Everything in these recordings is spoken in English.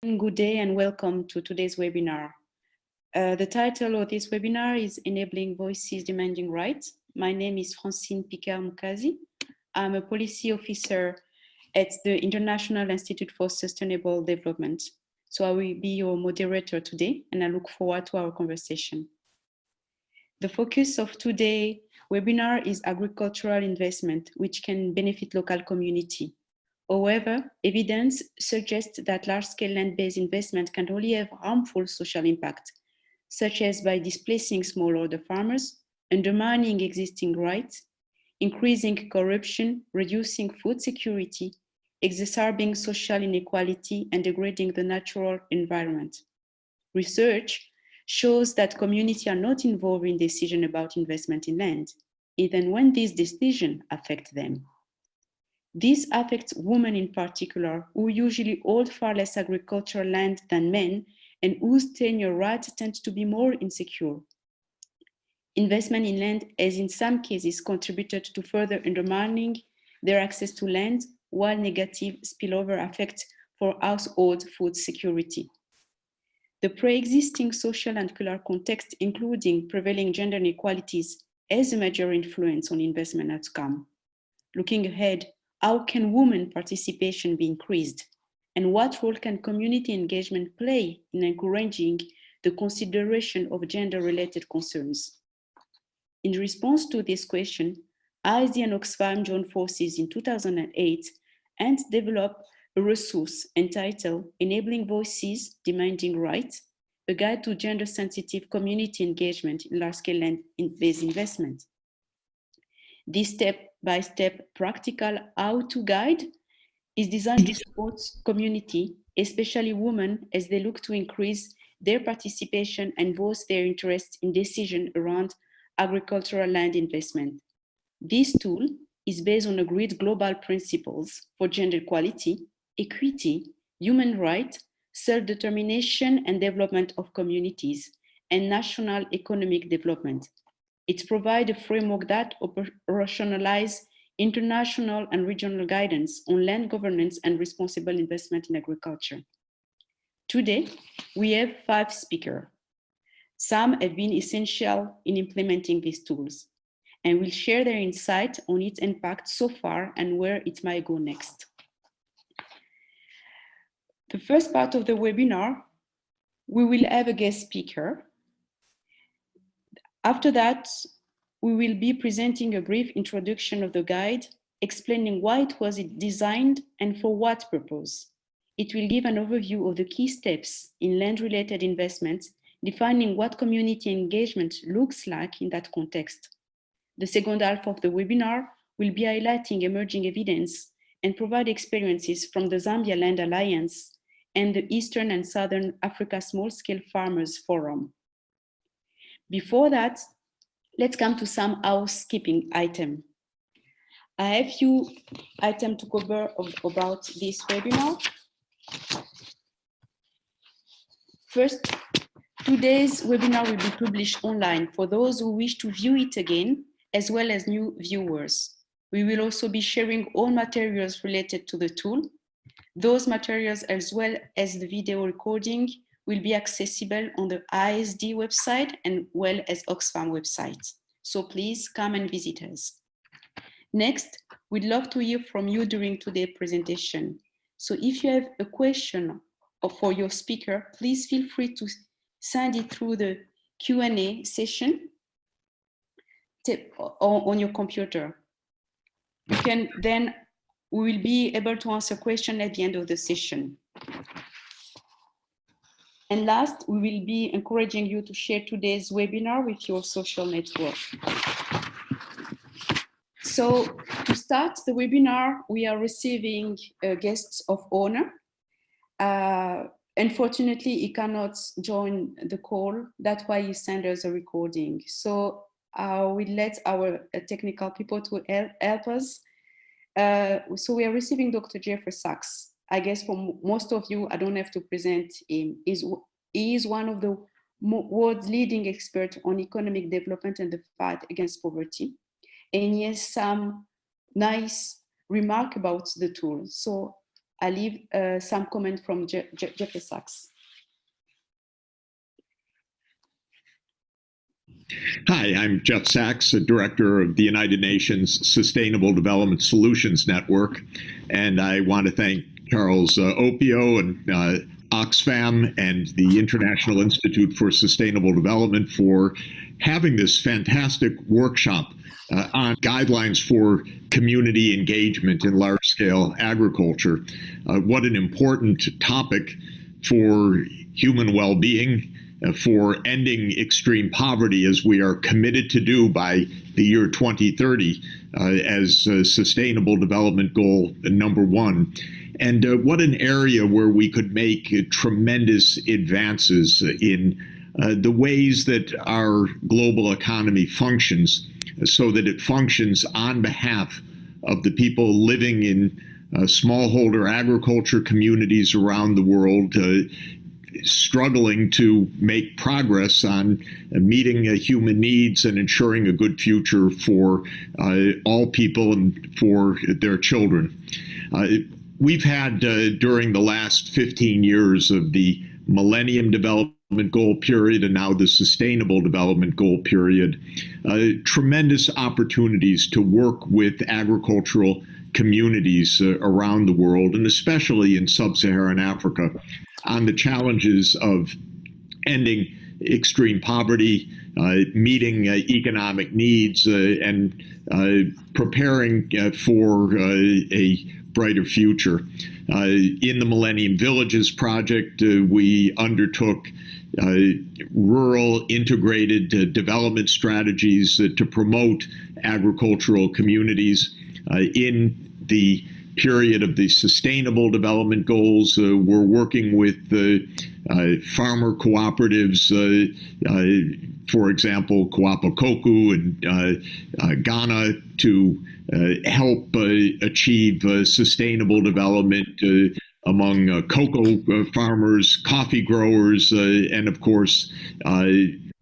Good day and welcome to today's webinar. The title of this webinar is Enabling Voices Demanding Rights. My name is Francine Picard-Mukazi. I'm a policy officer at the International Institute for Sustainable Development. So I will be your moderator today and I look forward to our conversation. The focus of today's webinar is agricultural investment, which can benefit local community. However, evidence suggests that large-scale land-based investment can only have harmful social impact, such as by displacing smallholder farmers, undermining existing rights, increasing corruption, reducing food security, exacerbating social inequality, and degrading the natural environment. Research shows that communities are not involved in decisions about investment in land, even when these decisions affect them. This affects women in particular, who usually hold far less agricultural land than men and whose tenure rights tend to be more insecure. Investment in land has in some cases contributed to further undermining their access to land, while negative spillover effects for household food security. The pre-existing social and cultural context, including prevailing gender inequalities, has a major influence on investment outcome. Looking ahead, how can women participation be increased? And what role can community engagement play in encouraging the consideration of gender-related concerns? In response to this question, ISD and Oxfam joined forces in 2008 and developed a resource entitled Enabling Voices Demanding Rights, a guide to gender-sensitive community engagement in large-scale land-based investment. This step-by-step practical how-to guide is designed to support community, especially women, as they look to increase their participation and voice their interest in decisions around agricultural land investment. This tool is based on agreed global principles for gender equality, equity, human rights, self-determination and development of communities, and national economic development. It provides a framework that operationalizes international and regional guidance on land governance and responsible investment in agriculture. Today, we have 5 speakers. Some have been essential in implementing these tools and will share their insight on its impact so far and where it might go next. The first part of the webinar, we will have a guest speaker. After that, we will be presenting a brief introduction of the guide, explaining why it was designed and for what purpose. It will give an overview of the key steps in land-related investments, defining what community engagement looks like in that context. The second half of the webinar will be highlighting emerging evidence and provide experiences from the Zambia Land Alliance and the Eastern and Southern Africa Small-Scale Farmers Forum. Before that, let's come to some housekeeping items. I have a few items to cover about this webinar. First, today's webinar will be published online for those who wish to view it again, as well as new viewers. We will also be sharing all materials related to the tool. Those materials, as well as the video recording, will be accessible on the ISD website and well as Oxfam website. So please come and visit us. Next, we'd love to hear from you during today's presentation. So if you have a question for your speaker, please feel free to send it through the Q&A session on your computer. We will be able to answer questions at the end of the session. And last, we will be encouraging you to share today's webinar with your social network. So to start the webinar, we are receiving guests of honor. Unfortunately, he cannot join the call. That's why he sent us a recording. So we let our technical people to help us. So we are receiving Dr. Jeffrey Sachs. I guess for most of you, I don't have to present him. He is one of the world's leading experts on economic development and the fight against poverty. And he has some nice remark about the tool. So I leave some comment from Jeffrey Sachs. Hi, I'm Jeff Sachs, Director of the United Nations Sustainable Development Solutions Network, and I want to thank Charles Opio and Oxfam and the International Institute for Sustainable Development for having this fantastic workshop on guidelines for community engagement in large-scale agriculture. What an important topic for human well-being, for ending extreme poverty, as we are committed to do by the year 2030 as Sustainable Development Goal #1. And what an area where we could make tremendous advances in the ways that our global economy functions, so that it functions on behalf of the people living in smallholder agriculture communities around the world, struggling to make progress on meeting human needs and ensuring a good future for all people and for their children. We've had, during the last 15 years of the Millennium Development Goal period and now the Sustainable Development Goal period, tremendous opportunities to work with agricultural communities around the world, and especially in sub-Saharan Africa, on the challenges of ending extreme poverty, meeting economic needs, and preparing for a brighter future. In the Millennium Villages Project, we undertook rural integrated development strategies to promote agricultural communities. In the period of the Sustainable Development Goals, we're working with farmer cooperatives, for example, Koku in Ghana, to help achieve sustainable development among cocoa farmers, coffee growers, and of course,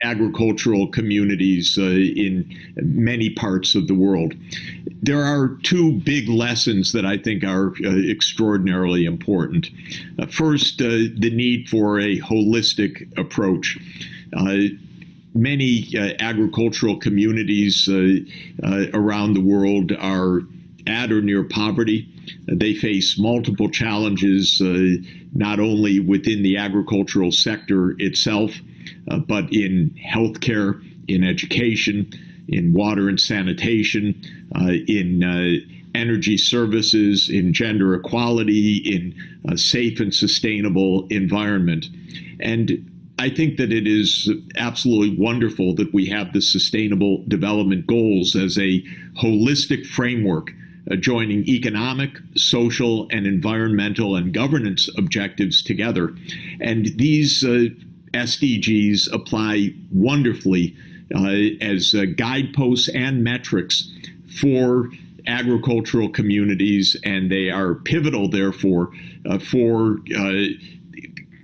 agricultural communities in many parts of the world. There are two big lessons that I think are extraordinarily important. First, the need for a holistic approach. Many agricultural communities around the world are at or near poverty. They face multiple challenges, not only within the agricultural sector itself, but in healthcare, in education, in water and sanitation, in energy services, in gender equality, in a safe and sustainable environment. And I think that it is absolutely wonderful that we have the Sustainable Development Goals as a holistic framework, joining economic, social, and environmental and governance objectives together. And these SDGs apply wonderfully as guideposts and metrics for agricultural communities, and they are pivotal, therefore, for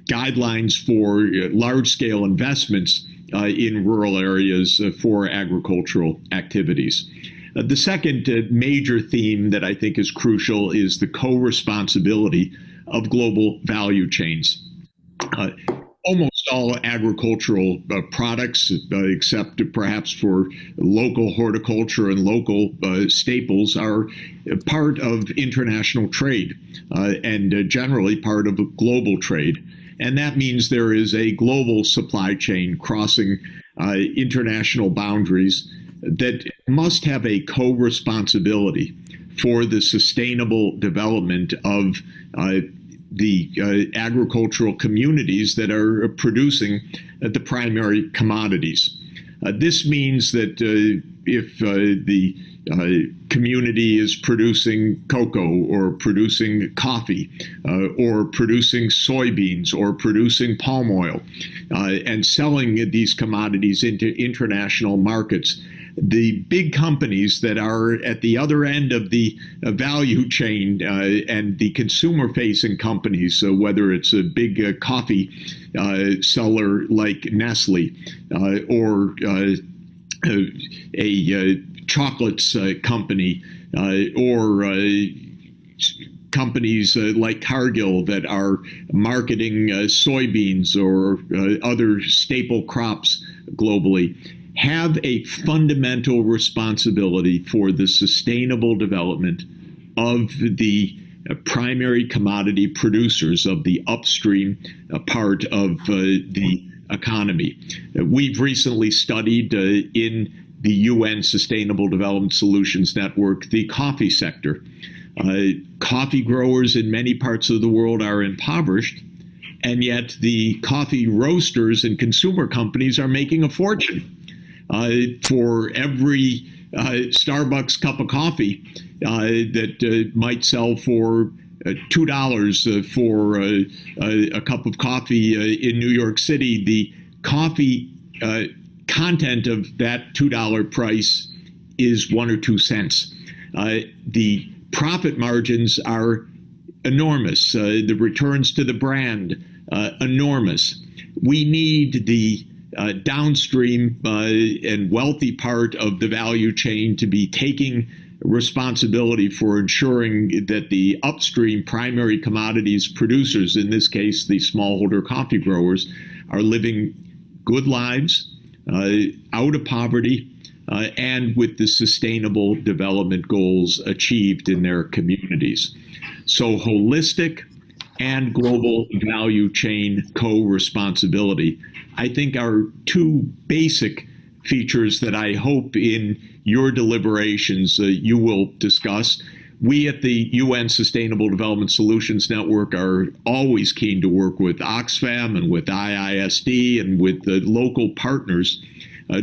guidelines for large-scale investments in rural areas for agricultural activities. The second major theme that I think is crucial is the co-responsibility of global value chains. Almost all agricultural products, except perhaps for local horticulture and local staples, are part of international trade and generally part of global trade. And that means there is a global supply chain crossing international boundaries that must have a co-responsibility for the sustainable development of the agricultural communities that are producing the primary commodities. This means that if the community is producing cocoa or producing coffee or producing soybeans or producing palm oil and selling these commodities into international markets, the big companies that are at the other end of the value chain and the consumer-facing companies, so whether it's a big coffee seller like Nestle or a chocolates company or companies like Cargill that are marketing soybeans or other staple crops globally have a fundamental responsibility for the sustainable development of the primary commodity producers of the upstream part of the economy. We've recently studied in the UN Sustainable Development Solutions Network the coffee sector. Coffee growers in many parts of the world are impoverished, and yet the coffee roasters and consumer companies are making a fortune. For every Starbucks cup of coffee that might sell for $2 for a cup of coffee in New York City, the coffee content of that $2 price is 1 or 2 cents. The profit margins are enormous. The returns to the brand, enormous. We need the downstream and wealthy part of the value chain to be taking responsibility for ensuring that the upstream primary commodities producers, in this case the smallholder coffee growers, are living good lives, out of poverty, and with the sustainable development goals achieved in their communities. So holistic and global value chain co-responsibility, I think, are two basic features that I hope in your deliberations you will discuss. We at the UN Sustainable Development Solutions Network are always keen to work with Oxfam and with IISD and with the local partners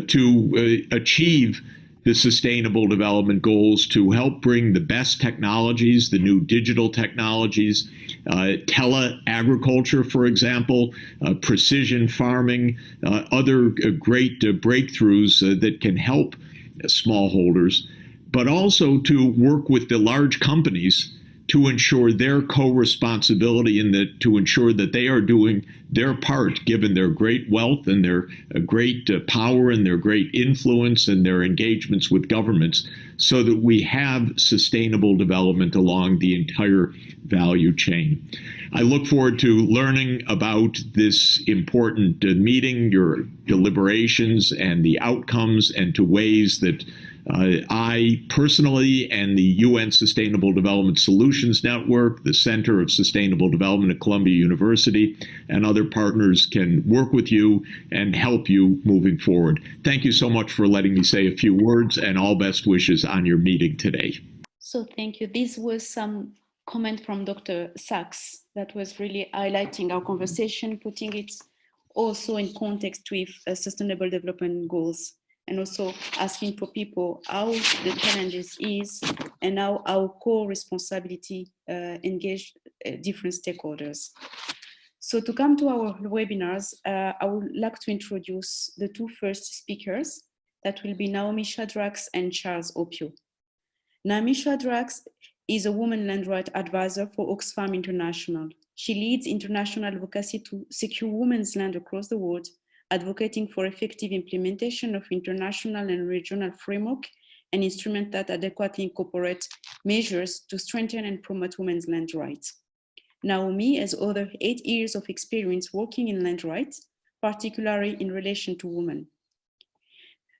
to achieve the sustainable development goals, to help bring the best technologies, the new digital technologies, tele-agriculture, for example, precision farming, other great breakthroughs that can help smallholders, but also to work with the large companies to ensure their co-responsibility and to ensure that they are doing their part, given their great wealth and their great power and their great influence and their engagements with governments, so that we have sustainable development along the entire value chain. I look forward to learning about this important meeting, your deliberations and the outcomes, and to ways that I personally and the UN Sustainable Development Solutions Network, the Center of Sustainable Development at Columbia University, and other partners can work with you and help you moving forward. Thank you so much for letting me say a few words, and all best wishes on your meeting today. So thank you. This was some comment from Dr. Sachs that was really highlighting our conversation, putting it also in context with sustainable development goals, and also asking for people how the challenges is and how our core responsibility engage different stakeholders. So to come to our webinars, I would like to introduce the two first speakers. That will be Naomi Shadrax and Charles Opio. Naomi Shadrax is a woman land right advisor for Oxfam International. She leads international advocacy to secure women's land across the world, advocating for effective implementation of international and regional framework and instruments that adequately incorporate measures to strengthen and promote women's land rights. Naomi has over 8 years of experience working in land rights, particularly in relation to women.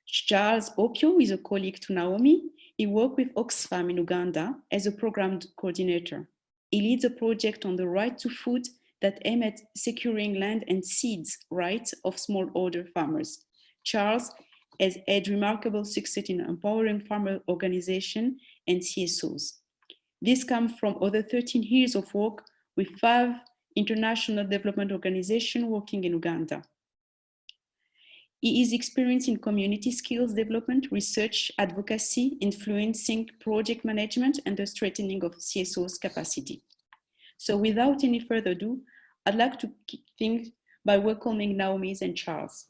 Charles Opio is a colleague to Naomi. He worked with Oxfam in Uganda as a program coordinator. He leads a project on the right to food that aim at securing land and seeds rights of smallholder farmers. Charles has had remarkable success in empowering farmer organizations and CSOs. This comes from over 13 years of work with 5 international development organizations working in Uganda. He is experienced in community skills development, research, advocacy, influencing project management, and the strengthening of CSO's capacity. So without any further ado, I'd like to kick things by welcoming Naomi and Charles.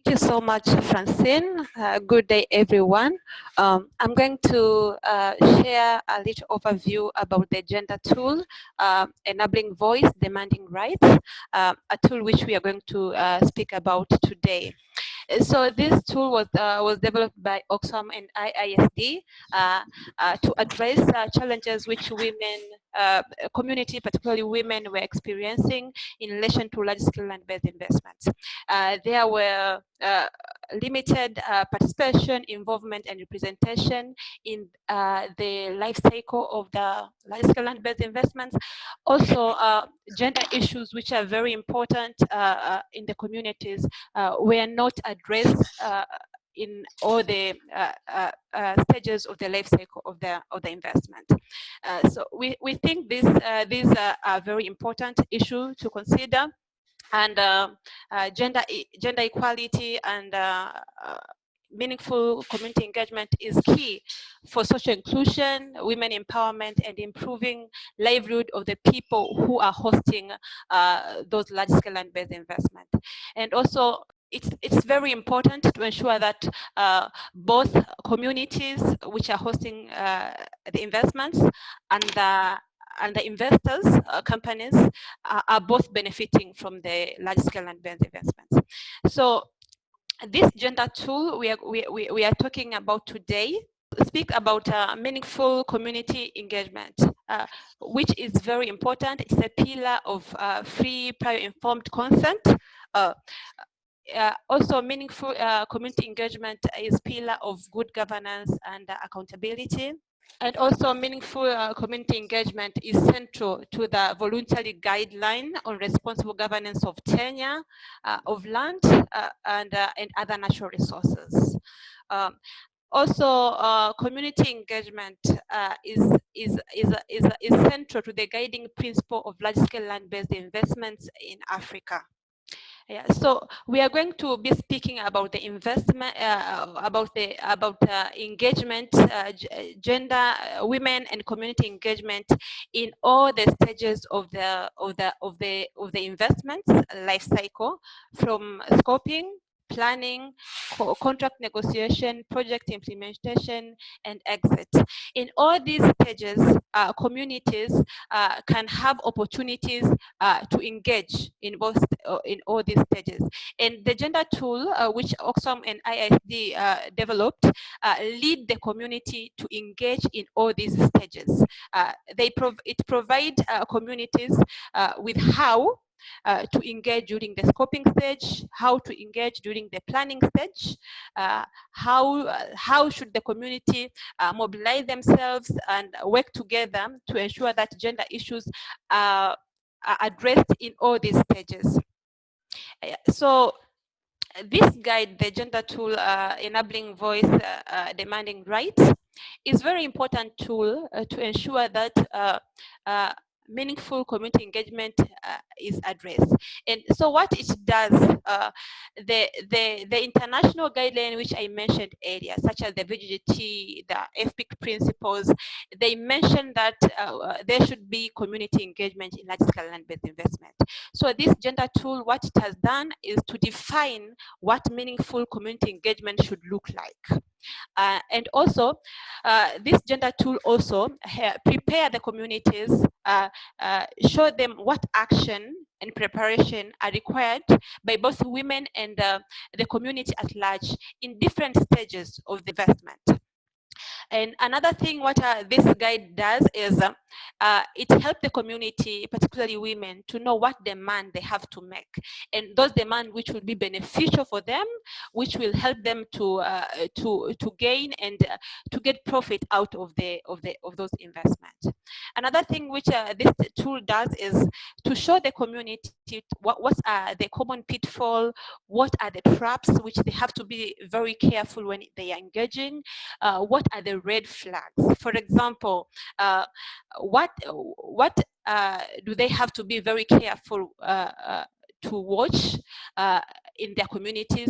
Thank you so much, Francine. Good day, everyone. I'm going to share a little overview about the gender tool, Enabling Voice, Demanding Rights, a tool which we are going to speak about today. So this tool was developed by Oxfam and IISD to address challenges which women, community, particularly women, were experiencing in relation to large-scale land-based investments. There were limited participation, involvement, and representation in the life cycle of the large-scale land-based investments. Also, gender issues, which are very important in the communities, were not addressed in all the stages of the life cycle of the investment. So we think these are very important issue to consider, and gender equality and meaningful community engagement is key for social inclusion, women empowerment, and improving livelihood of the people who are hosting those large-scale land-based investments. And also, it's very important to ensure that both communities which are hosting the investments and the investors, companies, are both benefiting from the large-scale land-based investments. So this gender tool we are talking about today speak about meaningful community engagement, which is very important. It's a pillar of free, prior, informed consent. Also, meaningful community engagement is pillar of good governance and accountability. And also, meaningful community engagement is central to the voluntary guideline on responsible governance of tenure of land and other natural resources. Also, community engagement is central to the guiding principle of large-scale land-based investments in Africa. Yeah, so we are going to be speaking about the investment, about engagement, gender, women, and community engagement in all the stages of the investments life cycle, from scoping, planning, contract negotiation, project implementation, and exit. In all these stages, communities can have opportunities to engage in all these stages. And the gender tool, which Oxfam and IISD developed, lead the community to engage in all these stages. It provides communities with how to engage during the scoping stage, how to engage during the planning stage, how should the community mobilize themselves and work together to ensure that gender issues are addressed in all these stages. So this guide, the gender tool, enabling voice, demanding rights, is very important tool to ensure that meaningful community engagement is addressed. And so what it does, the international guideline which I mentioned earlier, such as the VGT, the FPIC principles, they mention that there should be community engagement in large-scale land-based investment. So this gender tool, what it has done is to define what meaningful community engagement should look like. And also, this gender tool also prepare the communities, show them what action and preparation are required by both women and the community at large in different stages of the investment. And another thing what this guide does is it helps the community, particularly women, to know what demand they have to make, and those demands which will be beneficial for them, which will help them to gain and to get profit out of those investments. Another thing which this tool does is to show the community what's the common pitfall, what are the traps which they have to be very careful when they are engaging, what are the red flags. For example, what do they have to be very careful to watch in their communities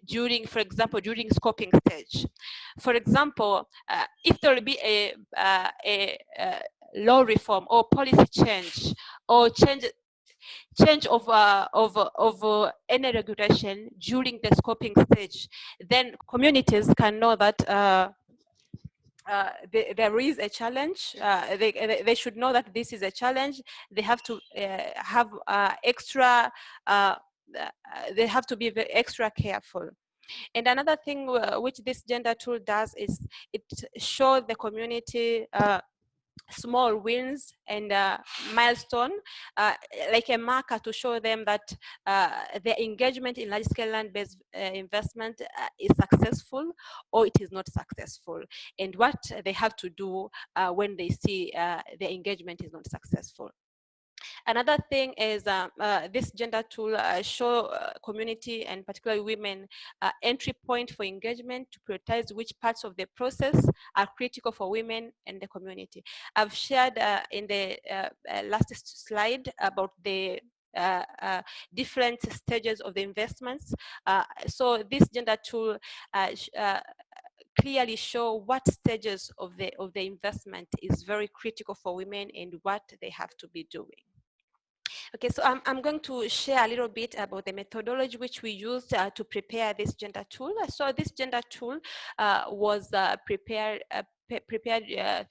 during, for example, during scoping stage. For example, if there will be a law reform or policy change or change of any regulation during the scoping stage, then communities can know that there is a challenge. They should know that this is a challenge. They have to have extra. They have to be very extra careful. And another thing which this gender tool does is it shows the community small wins and milestone, like a marker to show them that their engagement in large-scale land-based investment is successful or it is not successful, and what they have to do when they see their engagement is not successful. Another thing is this gender tool show community and particularly women entry point for engagement to prioritize which parts of the process are critical for women and the community. I've shared in the last slide about the different stages of the investments. So this gender tool clearly show what stages of the investment is very critical for women and what they have to be doing. Okay, so I'm going to share a little bit about the methodology which we used to prepare this gender tool. So this gender tool was prepared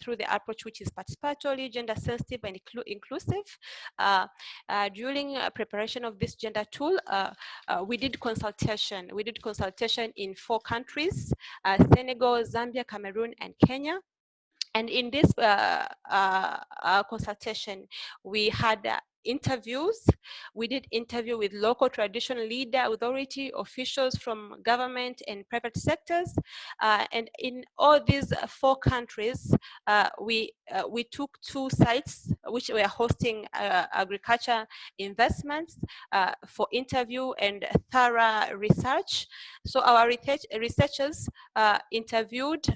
through the approach which is participatory, gender sensitive, and inclusive. During preparation of this gender tool, we did consultation. We did consultation in 4 countries, Senegal, Zambia, Cameroon, and Kenya. And in this consultation, we had interviews. We did interview with local traditional leader, authority, officials from government and private sectors. And in all these 4 countries, we took 2 sites which were hosting agriculture investments for interview and thorough research. So our researchers interviewed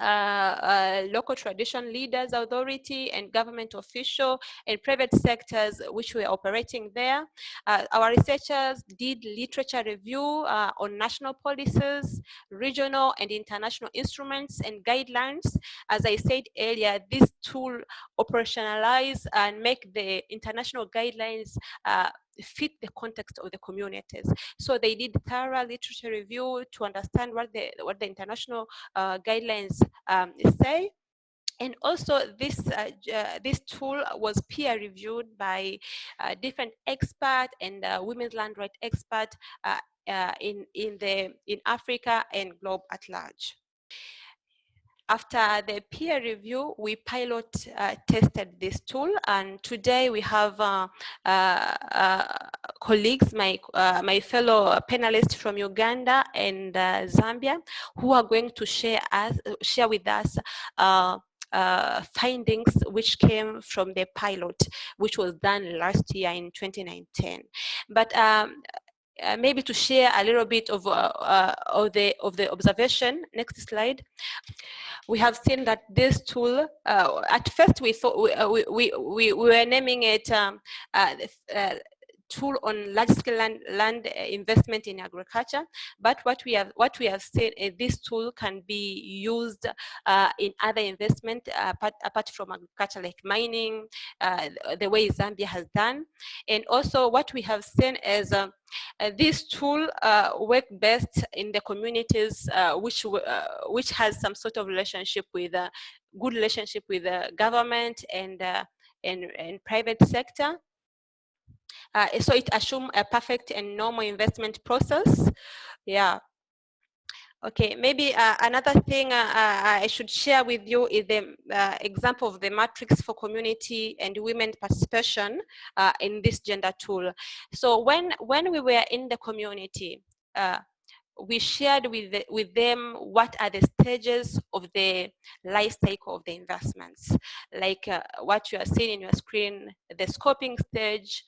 local tradition leaders, authority, and government official and private sectors which were operating there. Our researchers did literature review on national policies, regional and international instruments and guidelines. As I said earlier, this tool operationalize and make the international guidelines fit the context of the communities. So they did thorough literature review to understand what the international guidelines say. And also this this tool was peer reviewed by different experts and women's land rights experts in Africa and globe at large. After the peer review, we pilot tested this tool, and today we have colleagues, my fellow panelists from Uganda and Zambia, who are going to share with us findings which came from the pilot, which was done last year in 2019. But maybe to share a little bit of the observation. Next slide. We have seen that this tool, at first we thought we were naming it tool on large-scale land investment in agriculture, but what we have seen is this tool can be used in other investment apart from agriculture, like mining, the way Zambia has done. And also what we have seen is this tool work best in the communities which has some sort of relationship with good relationship with government and private sector. So it assumes a perfect and normal investment process. Yeah. Okay, maybe another thing I should share with you is the example of the matrix for community and women participation in this gender tool. So when we were in the community, we shared with them what are the stages of the life cycle of the investments, like what you are seeing in your screen, the scoping stage,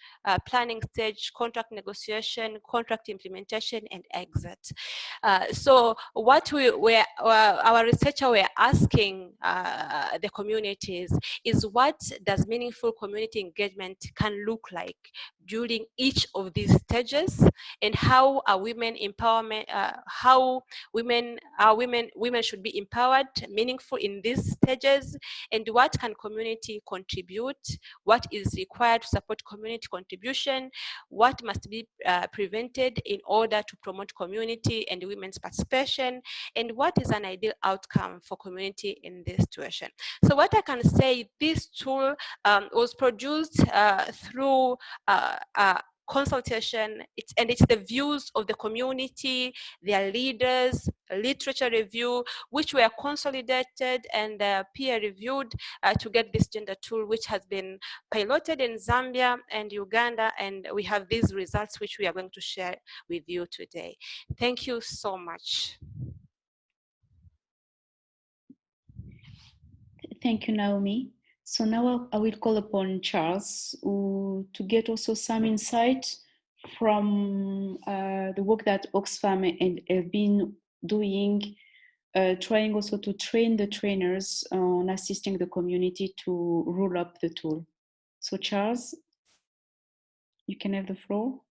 planning stage, contract negotiation, contract implementation, and exit. So what our researchers were asking the communities is, what does meaningful community engagement can look like during each of these stages, and how are women empowerment, how women should be empowered, meaningful in these stages, and what can community contribute, what is required to support community contribution, what must be prevented in order to promote community and women's participation, and what is an ideal outcome for community in this situation. So what I can say, this tool was produced through consultation, it's the views of the community, their leaders, literature review, which were consolidated and peer reviewed to get this gender tool, which has been piloted in Zambia and Uganda, and we have these results which we are going to share with you today. Thank you so much. Thank you, Naomi. So now I will call upon Charles to get also some insight from the work that Oxfam have been doing, trying also to train the trainers on assisting the community to roll up the tool. So Charles, you can have the floor.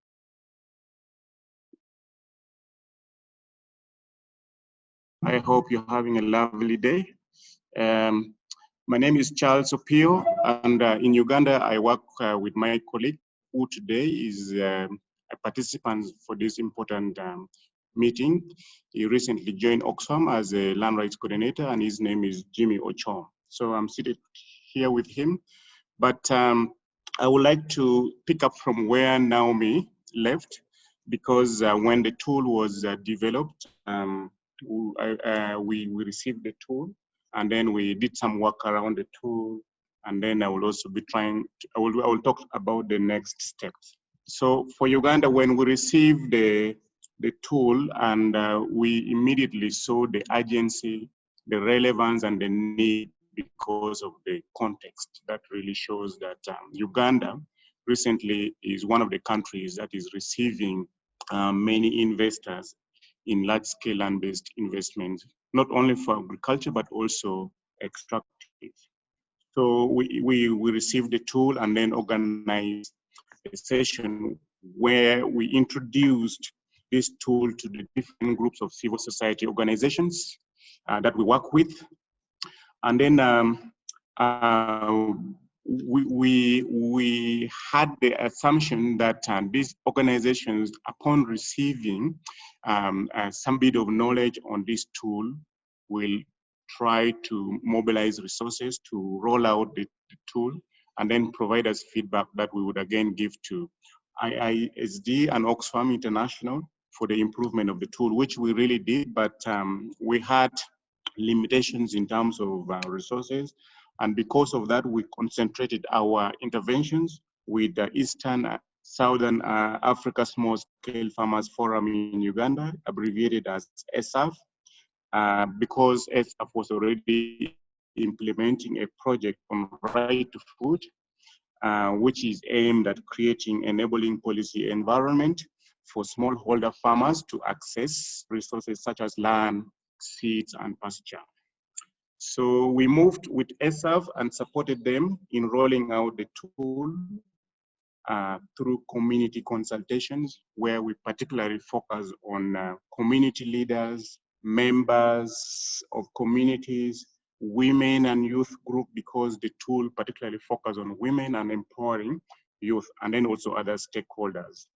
I hope you're having a lovely day. My name is Charles Opio, and in Uganda, I work with my colleague, who today is a participant for this important meeting. He recently joined Oxfam as a land rights coordinator, and his name is Jimmy Ochom. So I'm seated here with him, but I would like to pick up from where Naomi left, because when the tool was developed, we received the tool, and then we did some work around the tool, and then I will also be I will talk about the next steps. So for Uganda, when we received the tool, and we immediately saw the urgency, the relevance, and the need because of the context. That really shows that Uganda recently is one of the countries that is receiving many investors in large-scale land-based investments, not only for agriculture, but also extractive. So we received the tool and then organized a session where we introduced this tool to the different groups of civil society organizations that we work with. And then we had the assumption that these organizations, upon receiving some bit of knowledge on this tool, will try to mobilize resources to roll out the tool and then provide us feedback that we would again give to IISD and Oxfam International for the improvement of the tool, which we really did, but we had limitations in terms of resources. And because of that, we concentrated our interventions with the Eastern Southern Africa Small Scale Farmers Forum in Uganda, abbreviated as ESAF, because ESAF was already implementing a project on right to food, which is aimed at creating enabling policy environment for smallholder farmers to access resources such as land, seeds, and pasture. So we moved with ESAF and supported them in rolling out the tool through community consultations, where we particularly focus on community leaders, members of communities, women and youth group, because the tool particularly focuses on women and empowering youth, and then also other stakeholders.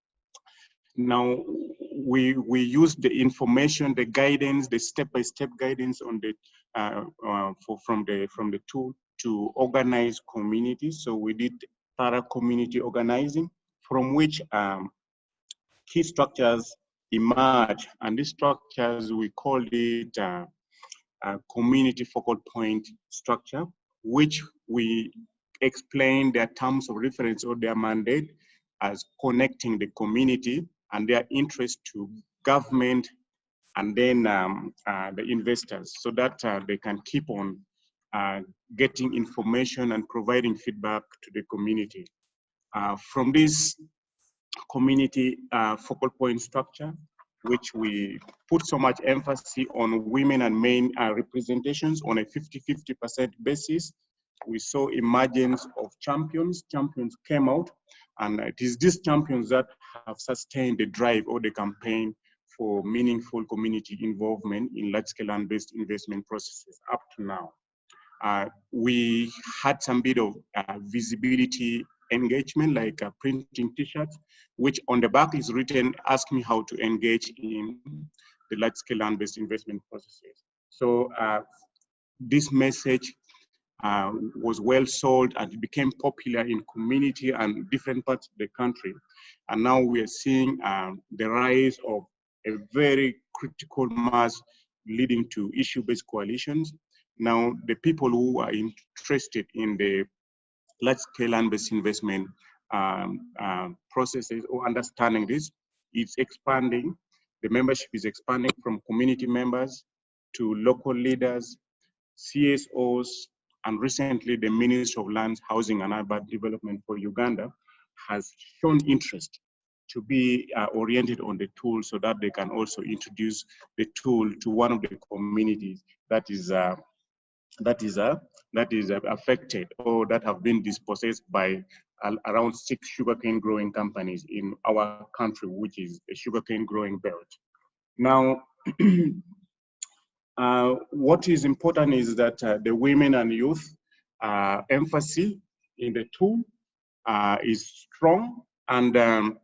Now, we use the information, the guidance, the step-by-step guidance on the from the tool to organize communities. So we did thorough community organizing, from which key structures emerge, and these structures we called it a community focal point structure, which we explain their terms of reference or their mandate as connecting the community and their interest to government and then the investors, so that they can keep on getting information and providing feedback to the community. From this community focal point structure, which we put so much emphasis on women and men representations on a 50-50% basis, we saw emergence of champions. Champions came out, and it is these champions that have sustained the drive or the campaign for meaningful community involvement in large-scale land-based investment processes up to now. We had some bit of visibility engagement, like printing t-shirts, which on the back is written, "Ask me how to engage in the large-scale land-based investment processes." So this message was well sold and it became popular in community and different parts of the country. And now we are seeing the rise of a very critical mass leading to issue-based coalitions. Now, the people who are interested in the large-scale land-based investment processes or understanding this, it's expanding. The membership is expanding from community members to local leaders, CSOs, and recently the Ministry of Lands, Housing and Urban Development for Uganda has shown interest to be oriented on the tool so that they can also introduce the tool to one of the communities that is affected or that have been dispossessed by around 6 sugarcane growing companies in our country, which is a sugarcane growing belt. Now, what is important is that the women and youth emphasis in the tool is strong, and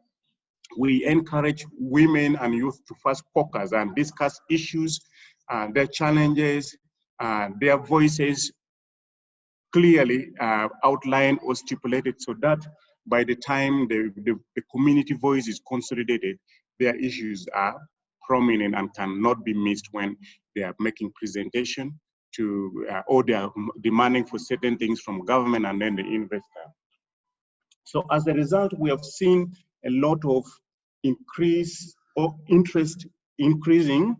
we encourage women and youth to first focus and discuss issues, their challenges, their voices clearly outlined or stipulated so that by the time the community voice is consolidated, their issues are prominent and cannot be missed when they are making presentation to, or they are demanding for certain things from government and then the investor. So as a result, we have seen a lot of increase or interest increasing,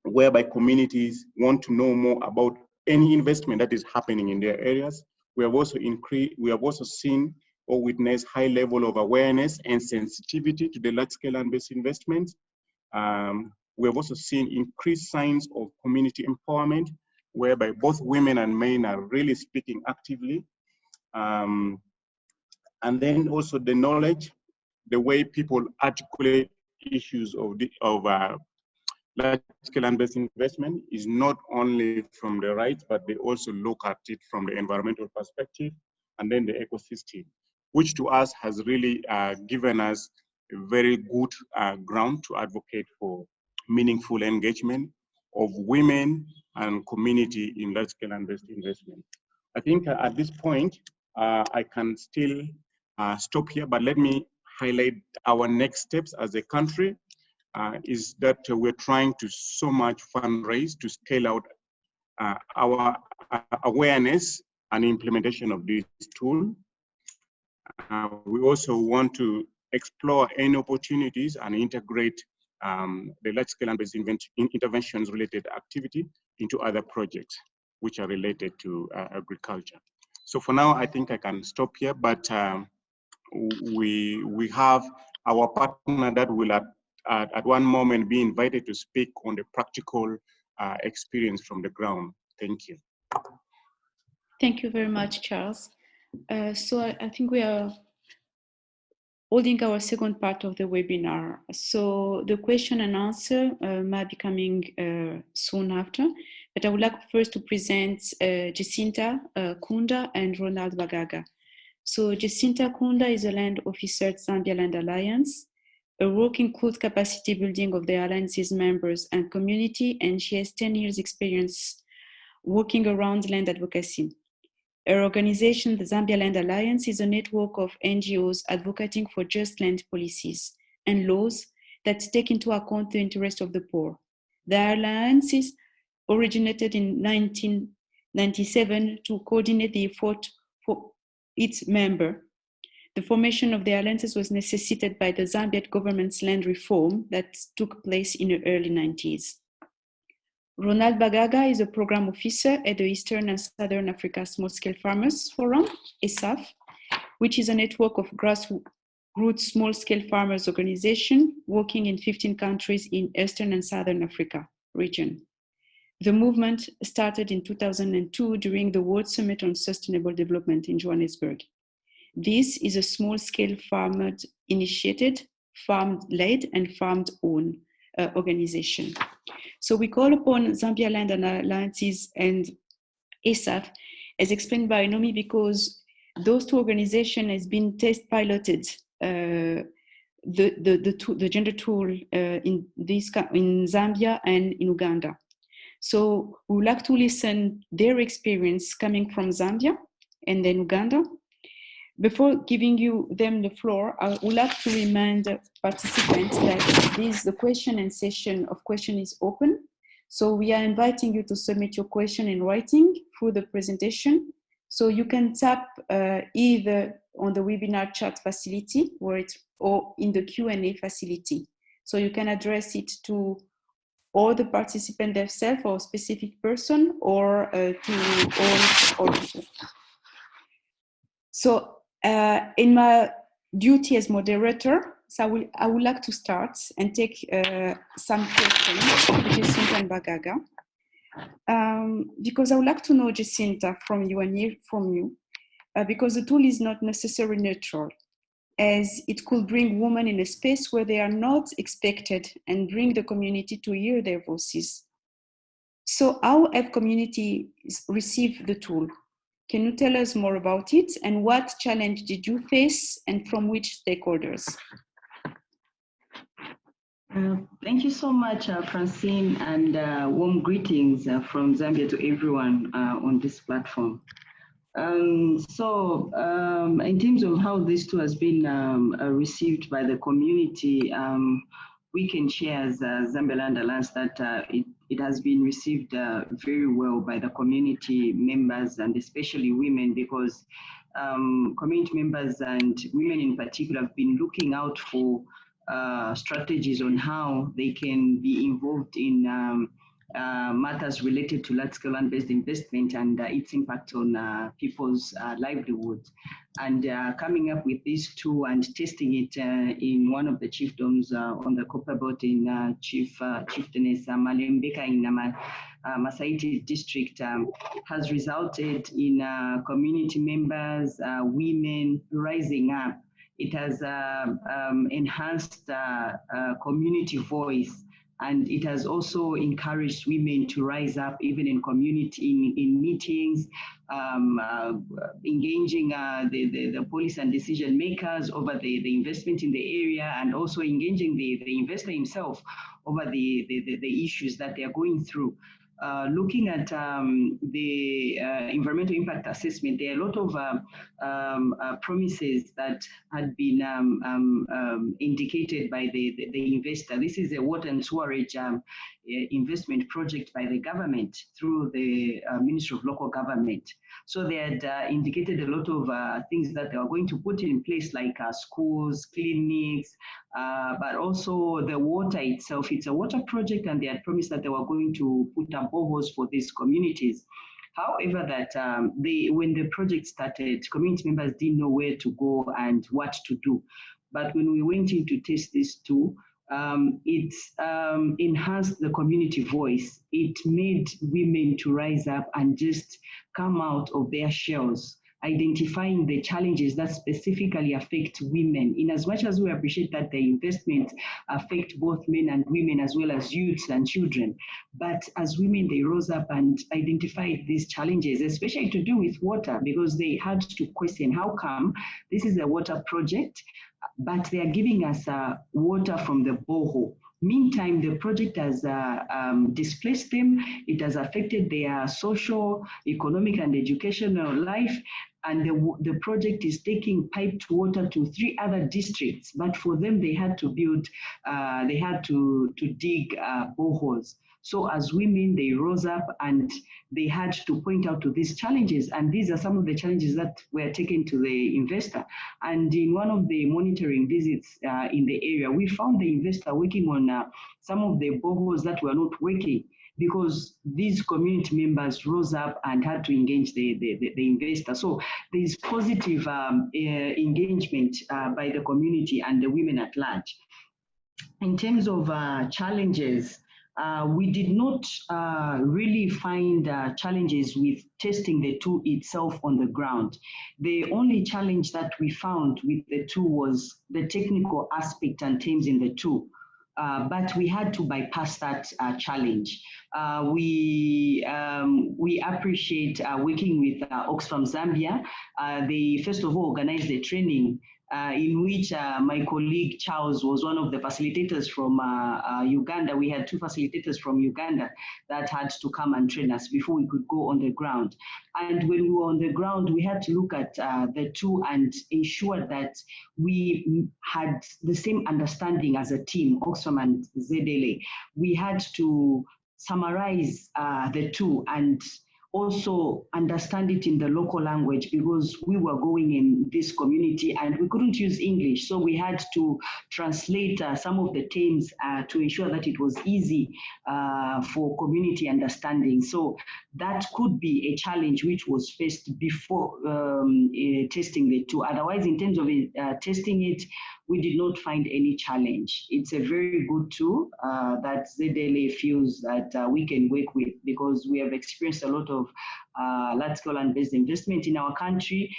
whereby communities want to know more about any investment that is happening in their areas. We have also seen or witnessed high level of awareness and sensitivity to the large-scale land-based investments. We have also seen increased signs of community empowerment, whereby both women and men are really speaking actively. And then also the knowledge, the way people articulate issues of large-scale land-based investment is not only from the right, but they also look at it from the environmental perspective and then the ecosystem, which to us has really given us a very good ground to advocate for meaningful engagement of women and community in large-scale land-based investment. I think at this point, I can still stop here, but let me highlight our next steps as a country. Is that we're trying to so much fundraise to scale out our awareness and implementation of this tool. We also want to explore any opportunities and integrate the large-scale land-based interventions related activity into other projects which are related to agriculture. So for now, I think I can stop here, but we have our partner that will at one moment be invited to speak on the practical experience from the ground. Thank you. Thank you very much, Charles. So I think we are holding our second part of the webinar. So the question and answer might be coming soon after, but I would like first to present Jacinta Kunda and Ronald Bagaga. So Jacinta Kunda is a land officer at Zambia Land Alliance. Her work includes capacity building of the Alliance's members and community, and she has 10 years experience working around land advocacy. Her organization, the Zambia Land Alliance, is a network of NGOs advocating for just land policies and laws that take into account the interests of the poor. The alliance originated in 1997 to coordinate the effort for its member. The formation of the alliances was necessitated by the Zambian government's land reform that took place in the early 90s. Ronald Bagaga is a program officer at the Eastern and Southern Africa Small-Scale Farmers Forum, ESAF, which is a network of grassroots small-scale farmers organization working in 15 countries in Eastern and Southern Africa region. The movement started in 2002 during the World Summit on Sustainable Development in Johannesburg. This is a small-scale farmer-initiated, farm-led, and farmed-owned organization. So we call upon Zambia Land Alliances and ESAF, as explained by Nomi, because those two organizations has been test piloted the gender tool in Zambia and in Uganda. So we would like to listen their experience coming from Zambia and then Uganda. Before giving them the floor, I would like to remind participants that the question and session of question is open. So we are inviting you to submit your question in writing through the presentation. So you can tap either on the webinar chat facility or in the Q&A facility. So you can address it to all the participants themselves or a specific person or to all people. So in my duty as moderator, so I would like to start and take some questions to Jacinta and Bagaga. Because I would like to know, Jacinta, from you and hear from you, because the tool is not necessarily neutral, as it could bring women in a space where they are not expected and bring the community to hear their voices. So how have communities received the tool? Can you tell us more about it, and what challenge did you face and from which stakeholders? Thank you so much, Francine, and warm greetings from Zambia to everyone on this platform. In terms of how this tool has been received by the community, we can share as Zambialand Alliance that it has been received very well by the community members and especially women, because community members and women in particular have been looking out for strategies on how they can be involved in matters related to large-scale land-based investment and its impact on people's livelihoods. And coming up with these two and testing it in one of the chiefdoms on the Copper Belt in Chieftainess Malembeka in Masaiti district has resulted in community members, women rising up. It has enhanced community voice, and it has also encouraged women to rise up even in community, in meetings, engaging the police and decision makers over the investment in the area, and also engaging the investor himself over the issues that they are going through. Looking at the environmental impact assessment, there are a lot of promises that had been indicated by the investor. This is a water and sewerage investment project by the government through the Ministry of Local Government. So they had indicated a lot of things that they were going to put in place, like schools, clinics, but also the water itself. It's a water project, and they had promised that they were going to put up boreholes for these communities. However, that when the project started, community members didn't know where to go and what to do. But when we went in to test this too, it enhanced the community voice. It made women to rise up and just come out of their shells, identifying the challenges that specifically affect women. In as much as we appreciate that the investment affect both men and women as well as youths and children, but as women, they rose up and identified these challenges, especially to do with water, because they had to question how come this is a water project, but they are giving us water from the borehole. Meantime, the project has displaced them. It has affected their social, economic, and educational life. And the project is taking piped water to 3 other districts. But for them, they had to build, they had to dig boreholes. So as women, they rose up and they had to point out to these challenges. And these are some of the challenges that were taken to the investor. And in one of the monitoring visits in the area, we found the investor working on some of the boreholes that were not working, because these community members rose up and had to engage the investor. So there is positive engagement by the community and the women at large. In terms of challenges, we did not really find challenges with testing the tool itself on the ground. The only challenge that we found with the tool was the technical aspect and terms in the tool. But we had to bypass that challenge. We appreciate working with Oxfam Zambia. They first of all organized a training in which my colleague Charles was one of the facilitators from Uganda. We had two facilitators from Uganda that had to come and train us before we could go on the ground. And when we were on the ground, we had to look at the two and ensure that we had the same understanding as a team, Oxfam and ZLA. We had to summarize the two and also understand it in the local language, because we were going in this community and we couldn't use English. So we had to translate some of the terms to ensure that it was easy for community understanding. So that could be a challenge which was faced before testing the tool. Otherwise, in terms of testing it, we did not find any challenge. It's a very good tool that ZLA feels that we can work with, because we have experienced a lot of large-scale land-based investment in our country,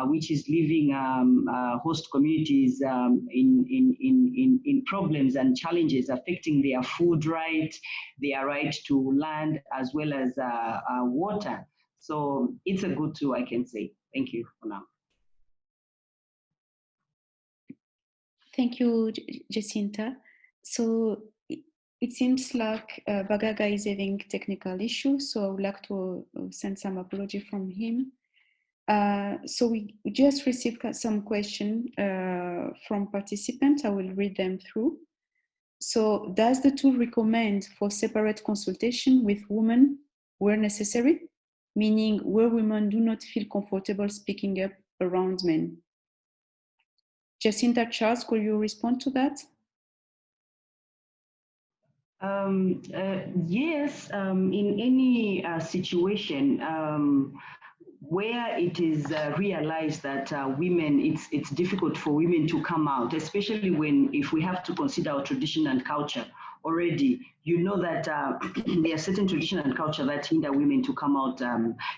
which is leaving host communities in problems and challenges affecting their food right, their right to land, as well as water. So it's a good tool, I can say. Thank you for now. Thank you, Jacinta. So it seems like Bagaga is having technical issues, so I would like to send some apology from him. So we just received some questions from participants. I will read them through. So does the tool recommend for separate consultation with women where necessary, meaning where women do not feel comfortable speaking up around men? Jacinta, Charles, could you respond to that? Yes, in any situation where it is realized that women, it's difficult for women to come out, especially if we have to consider our tradition and culture already. You know that there are certain tradition and culture that hinder women to come out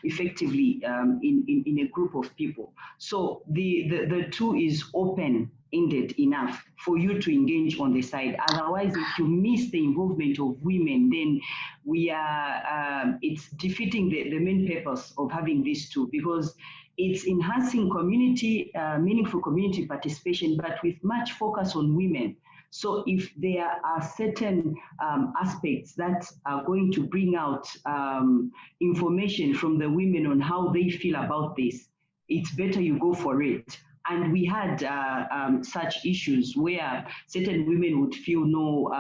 effectively in a group of people. So the tool is open-ended enough for you to engage on the side. Otherwise, if you miss the involvement of women, then it's defeating the main purpose of having this tool, because it's enhancing community, meaningful community participation, but with much focus on women. So if there are certain aspects that are going to bring out information from the women on how they feel about this, it's better you go for it. And we had such issues where certain women would feel, no,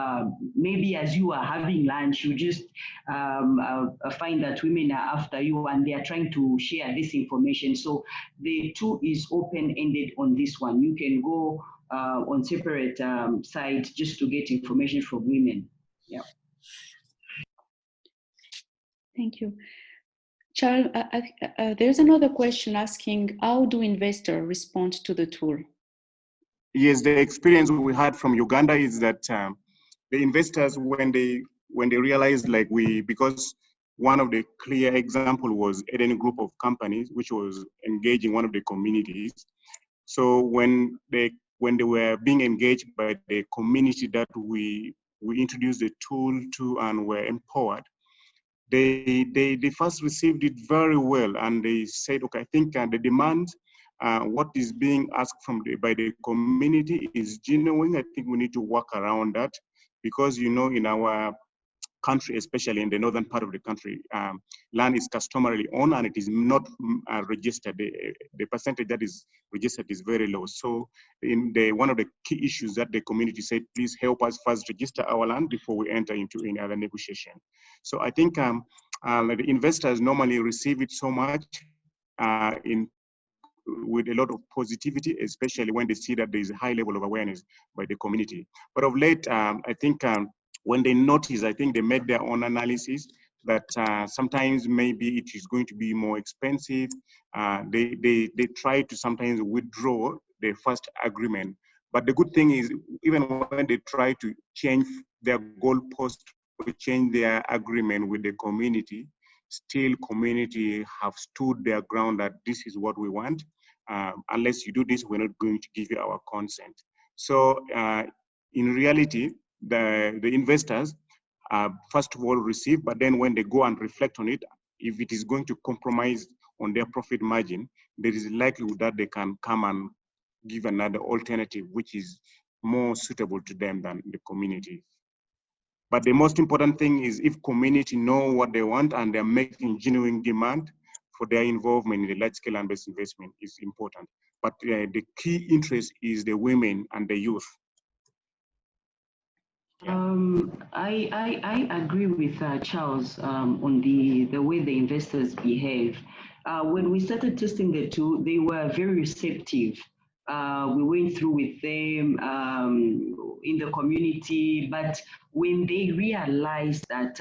maybe as you are having lunch, you just find that women are after you and they are trying to share this information. So the tool is open-ended on this one. You can go on separate side just to get information from women. Yeah. Thank you. Charles, there's another question asking, how do investors respond to the tool? Yes, the experience we had from Uganda is that the investors, when they realized, because one of the clear example was Eden Group of companies, which was engaging one of the communities. So when they were being engaged by the community that we introduced the tool to and were empowered, they first received it very well, and they said, okay, I think the demand, what is being asked by the community is genuine. I think we need to work around that, because in our country, especially in the northern part of the country, land is customarily owned and it is not registered. The percentage that is registered is very low. So one of the key issues that the community said, please help us first register our land before we enter into any other negotiation. So I think the investors normally receive it so much with a lot of positivity, especially when they see that there is a high level of awareness by the community. But of late, I think when they notice, I think they made their own analysis that sometimes maybe it is going to be more expensive. They try to sometimes withdraw the first agreement. But the good thing is, even when they try to change their goalpost or change their agreement with the community, still community have stood their ground that this is what we want. Unless you do this, we're not going to give you our consent. So in reality, the investors first of all receive, but then when they go and reflect on it, if it is going to compromise on their profit margin, there is likelihood that they can come and give another alternative which is more suitable to them than the community. But the most important thing is if community know what they want and they're making genuine demand for their involvement in the large-scale land-based investment is important. But the key interest is the women and the youth. Yeah. I agree with Charles on the way the investors behave. When we started testing the tool, they were very receptive. We went through with them in the community, but when they realized that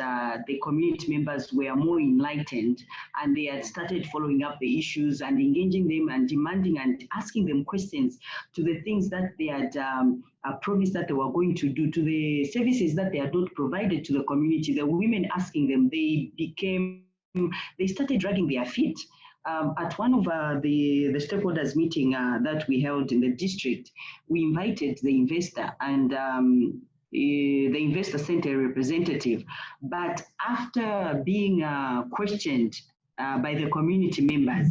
the community members were more enlightened and they had started following up the issues and engaging them and demanding and asking them questions to the things that they had promised that they were going to do, to the services that they had not provided to the community, the women asking them, they started dragging their feet. At one of the stakeholders meeting that we held in the district, we invited the investor and the investor sent a representative. But after being questioned by the community members,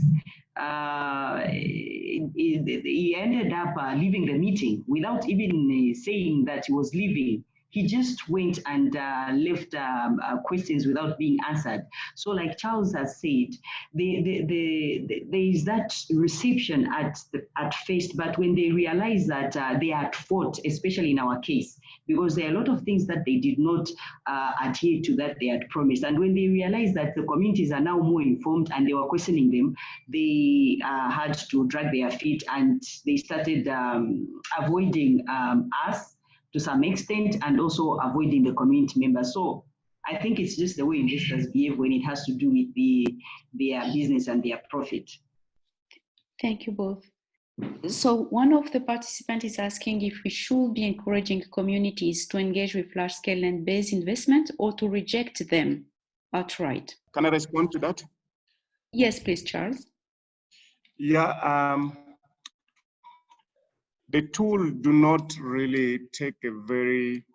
he ended up leaving the meeting without even saying that he was leaving. He just went and left questions without being answered. So like Charles has said, there is that reception at first, but when they realize that they are at fault, especially in our case, because there are a lot of things that they did not adhere to that they had promised. And when they realized that the communities are now more informed and they were questioning them, they had to drag their feet and they started avoiding us to some extent and also avoiding the community members. So I think it's just the way investors behave when it has to do with their business and their profit. Thank you both. So one of the participants is asking if we should be encouraging communities to engage with large-scale land-based investment or to reject them outright. Can I respond to that? Yes, please, Charles. Yeah, the tool do not really take a very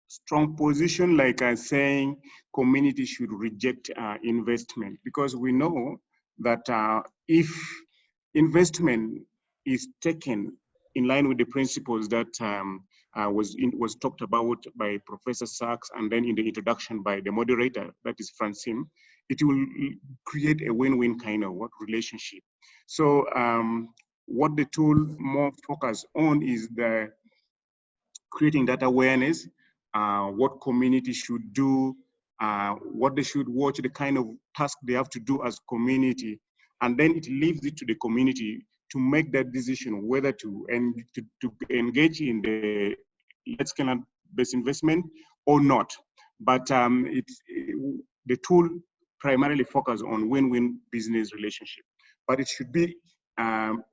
strong position like saying community should reject investment, because we know that if investment is taken in line with the principles that was talked about by Professor Sachs and then in the introduction by the moderator, that is Francine, it will create a win-win kind of relationship. So what the tool more focus on is the creating that awareness, what community should do, what they should watch, the kind of task they have to do as community, and then it leaves it to the community to make that decision whether to engage in the large-scale based investment or not. But the tool primarily focuses on win-win business relationship, but it should be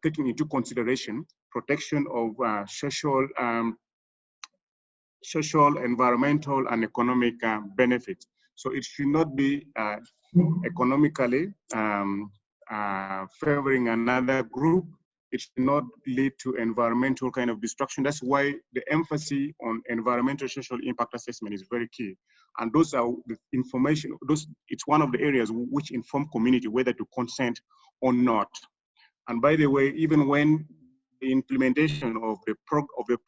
taking into consideration protection of social, environmental, and economic benefits. So it should not be economically favoring another group. It should not lead to environmental kind of destruction. That's why the emphasis on environmental social impact assessment is very key. And those are the information, it's one of the areas which inform community whether to consent or not. And by the way, even when the implementation of the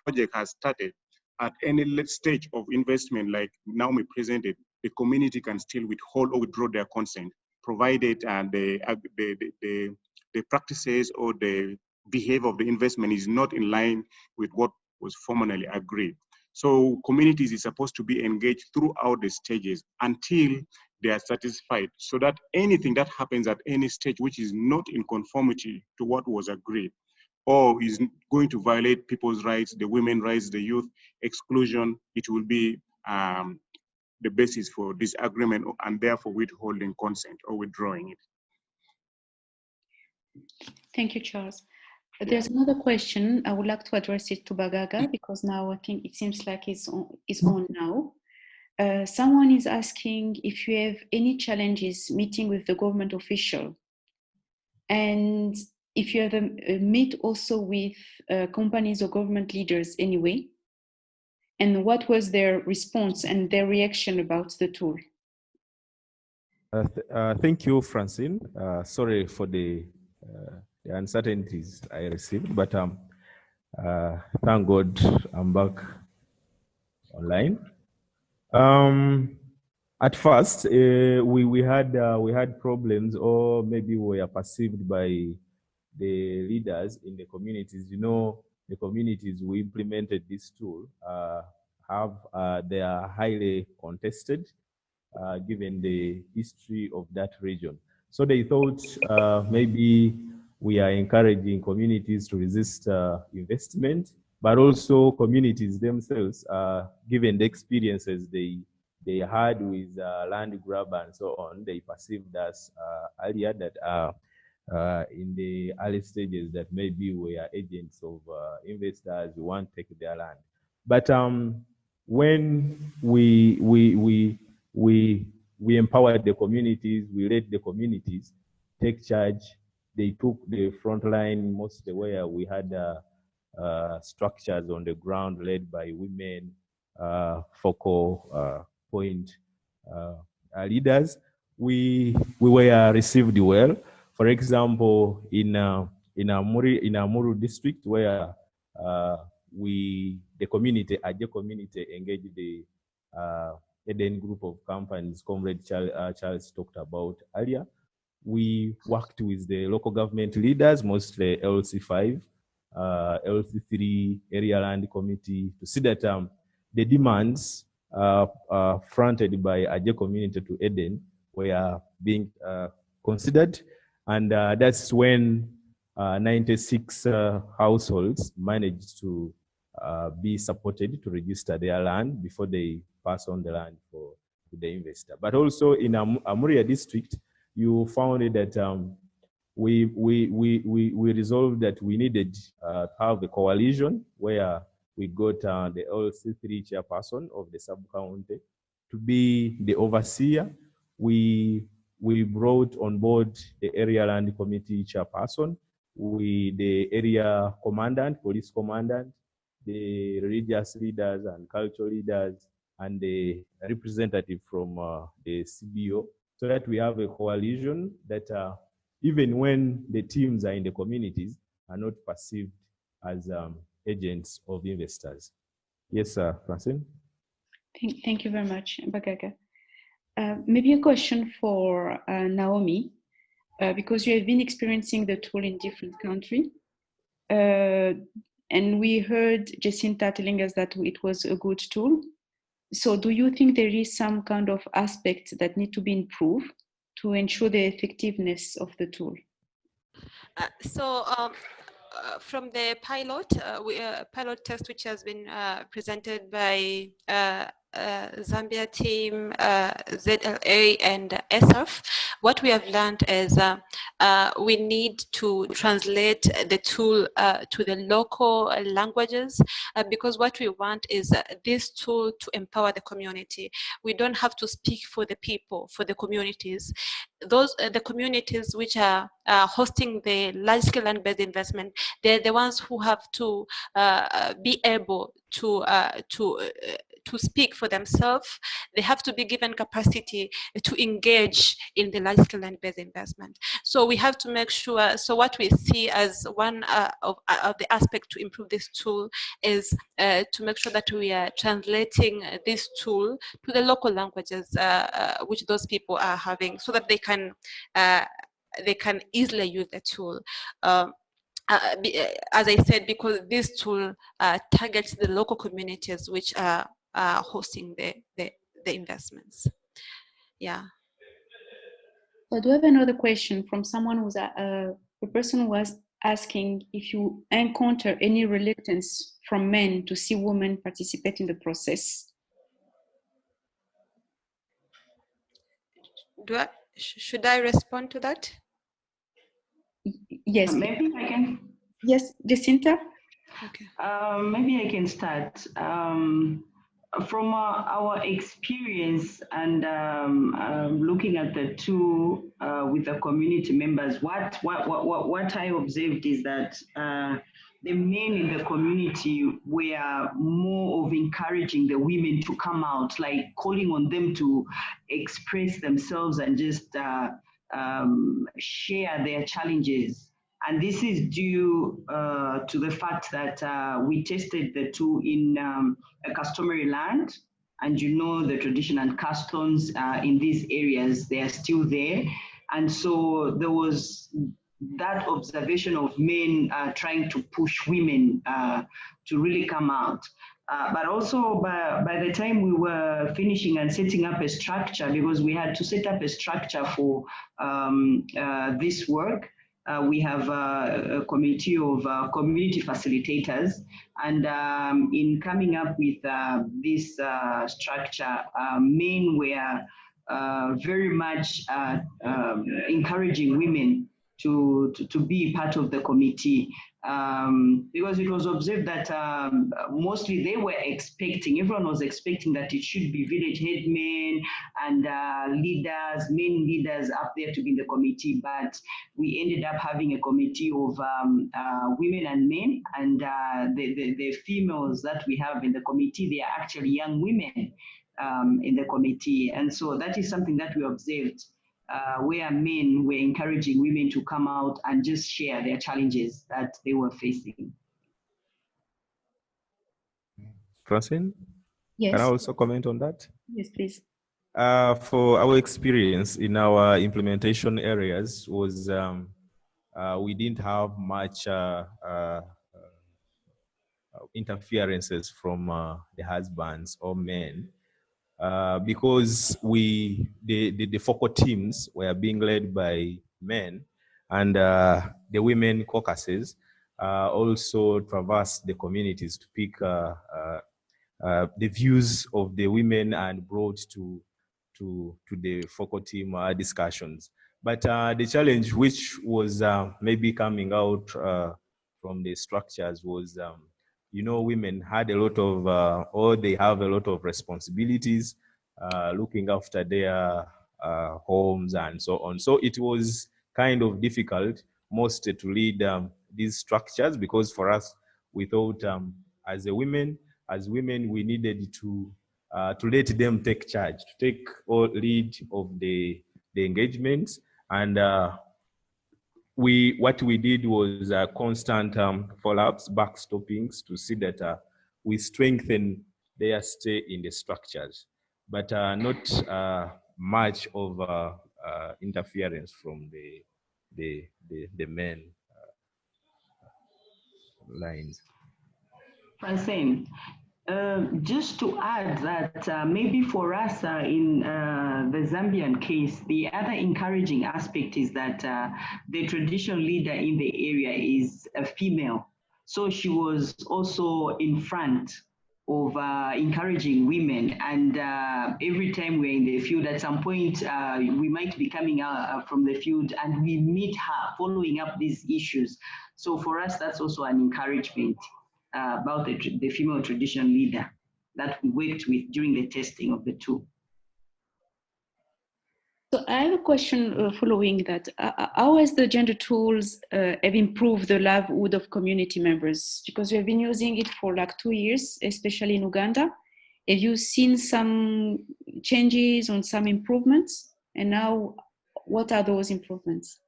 project has started, at any late stage of investment, like Naomi presented, the community can still withhold or withdraw their consent, provided the practices or the behavior of the investment is not in line with what was formally agreed. So communities is supposed to be engaged throughout the stages until they are satisfied, so that anything that happens at any stage which is not in conformity to what was agreed or is going to violate people's rights, the women's rights, the youth exclusion, it will be the basis for disagreement and therefore withholding consent or withdrawing it. Thank you, Charles. There's another question. I would like to address it to Bagaga because now I think it seems like it's on now. Someone is asking if you have any challenges meeting with the government official, and if you ever meet also with companies or government leaders anyway, and what was their response and their reaction about the tool? Thank you, Francine. Sorry for the uncertainties I received, but Thank God I'm back online. At first, we had problems, or maybe we were perceived by the leaders in the communities. You know, the communities we implemented this tool they are highly contested, given the history of that region. So they thought maybe we are encouraging communities to resist investment, but also communities themselves, given the experiences they had with land grab and so on, they perceived us earlier that in the early stages that maybe we are agents of investors who want to take their land. But when we empowered the communities, we let the communities take charge. They took the front line, mostly where we had structures on the ground led by women, focal point leaders. We were received well. For example, in Amuru district, where the community, Aje community, engaged the Eden group of companies Comrade Charles talked about earlier. We worked with the local government leaders, mostly LC5, LC3, Area Land Committee, to see that the demands fronted by Aje community to Eden were being considered. And that's when 96 households managed to be supported to register their land before they pass on the land to the investor. But also in Amuria district, you found that we resolved that we needed to have a coalition where we got the LC3 chairperson of the sub-county to be the overseer. We brought on board the area land committee chairperson, the area commandant, police commandant, the religious leaders and cultural leaders, and the representative from the CBO, so that we have a coalition that even when the teams are in the communities, are not perceived as agents of investors. Yes, Francine? Thank you very much, Bagaga. Maybe a question for Naomi, because you have been experiencing the tool in different countries. And we heard Jacinta telling us that it was a good tool. So do you think there is some kind of aspect that need to be improved to ensure the effectiveness of the tool? From the pilot pilot test, which has been presented by Zambia team, ZLA and SRF, what we have learned is we need to translate the tool to the local languages, because what we want is this tool to empower the community. We don't have to speak for the people, for the communities. Those the communities which are hosting the large-scale land-based investment, they're the ones who have to be able to speak for themselves. They have to be given capacity to engage in the large-scale land-based investment. So we have to make sure. So what we see as one of the aspects to improve this tool is to make sure that we are translating this tool to the local languages which those people are having, so that they can easily use the tool. As I said, because this tool targets the local communities which are hosting the investments. Yeah. I do have another question from someone who's a person who was asking if you encounter any reluctance from men to see women participate in the process. Should I respond to that? Yes. Maybe I can. Yes, Jacinta? Okay. Maybe I can start. From our experience and looking at the tool with the community members, what I observed is that the men in the community were more of encouraging the women to come out, like calling on them to express themselves and just share their challenges. And this is due to the fact that we tested the two in a customary land. And you know the tradition and customs in these areas, they are still there. And so there was that observation of men trying to push women to really come out. But also by the time we were finishing and setting up a structure, because we had to set up a structure for this work, we have a committee of community facilitators, and in coming up with this structure, men were very much encouraging women to be part of the committee, because it was observed that mostly they were expecting, everyone was expecting that it should be village headmen and leaders, main leaders up there to be in the committee, but we ended up having a committee of women and men, and the females that we have in the committee, they are actually young women in the committee. And so that is something that we observed, where men were encouraging women to come out and just share their challenges that they were facing. Francine? Yes. Can I also comment on that? Yes, please. For our experience in our implementation areas was we didn't have much interferences from the husbands or men, because the focal teams were being led by men, and the women caucuses also traversed the communities to pick the views of the women and brought to the focal team discussions. But the challenge which was maybe coming out from the structures was, you know, women had a lot of, or they have a lot of responsibilities looking after their homes and so on. So it was kind of difficult most to lead these structures, because for us, we thought as women, we needed to let them take charge, to take all lead of the engagements. And what we did was constant follow-ups, backstoppings, to see that we strengthen their stay in the structures, but not much of interference from the men lines. Francine, just to add that maybe for us in the Zambian case, the other encouraging aspect is that the traditional leader in the area is a female. So she was also in front of encouraging women. And every time we're in the field, at some point, we might be coming out from the field and we meet her following up these issues. So for us, that's also an encouragement about the female traditional leader that we worked with during the testing of the tool. So I have a question following that. How has the gender tools have improved the livelihood of community members? Because we have been using it for like 2 years, especially in Uganda. Have you seen some changes or some improvements? And now, what are those improvements?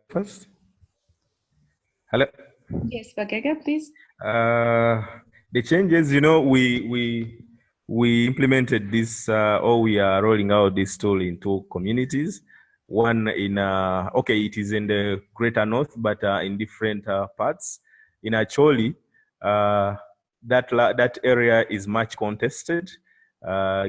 First? Hello? Yes, Bagaga, please. The changes, you know, we implemented this, or we are rolling out this tool into communities. One in, okay, it is in the Greater North, but in different parts. In Acholi, that area is much contested,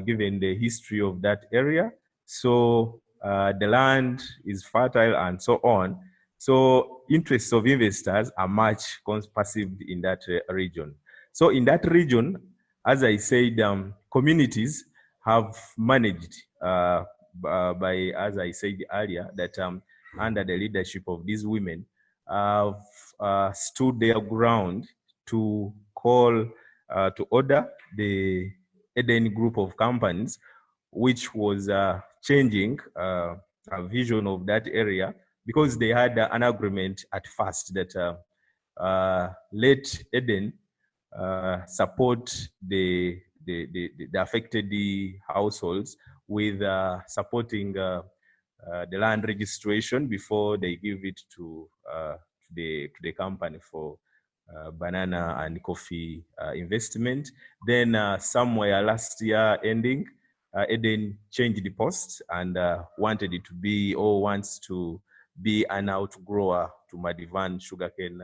given the history of that area. So the land is fertile and so on. So interests of investors are much perceived in that region. So in that region, as I said, communities have managed by, as I said earlier, that under the leadership of these women, have stood their ground to call to order the Eden group of companies, which was changing a vision of that area, because they had an agreement at first that let Eden support the affected the households with supporting the land registration before they give it to the company for banana and coffee investment. Then somewhere last year ending, Eden changed the post and wanted it to be, or wants to be, an outgrower to Madivan sugarcane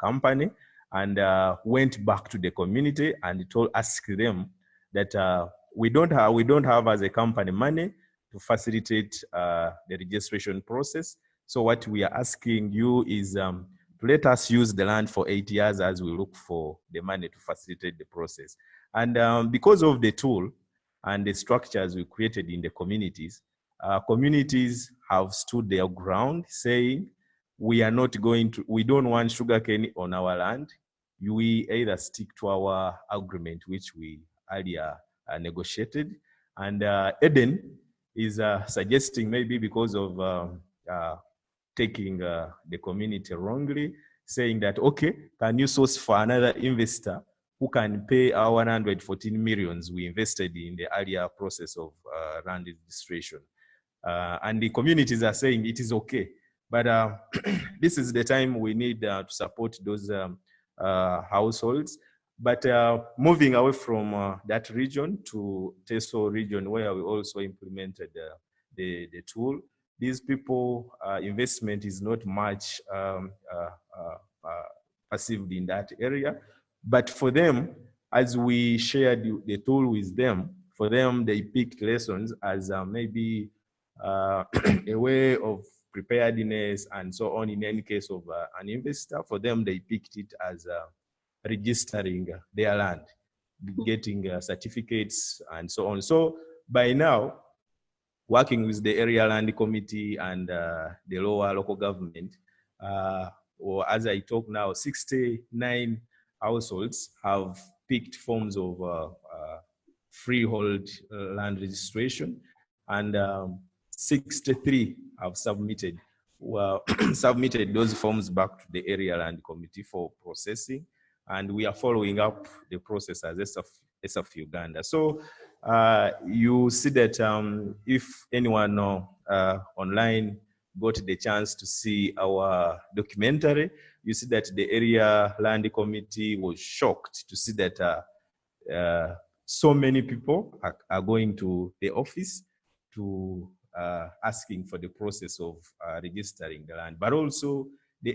company, and went back to the community and asked them that we don't have as a company money to facilitate the registration process. So what we are asking you is to let us use the land for 8 years as we look for the money to facilitate the process. And because of the tool and the structures we created in the communities, communities have stood their ground saying, we don't want sugarcane on our land. We either stick to our agreement, which we earlier negotiated. And Eden is suggesting, maybe because of taking the community wrongly, saying that, okay, can you source for another investor who can pay our 114 millions we invested in the earlier process of land registration? And the communities are saying it is okay. But this is the time we need to support those households. But moving away from that region to Teso region, where we also implemented the tool, these people, investment is not much perceived in that area. But for them, as we shared the tool with them, for them, they picked lessons as maybe a way of preparedness and so on. In any case of an investor, for them, they picked it as registering their land, getting certificates and so on. So by now, working with the area land committee and the lower local government, or as I talk now, 69 households have picked forms of freehold land registration, and 63 have submitted those forms back to the area land committee for processing, and we are following up the process as SF Uganda. So you see that if anyone online got the chance to see our documentary, you see that the area land committee was shocked to see that so many people are going to the office to asking for the process of registering the land. But also the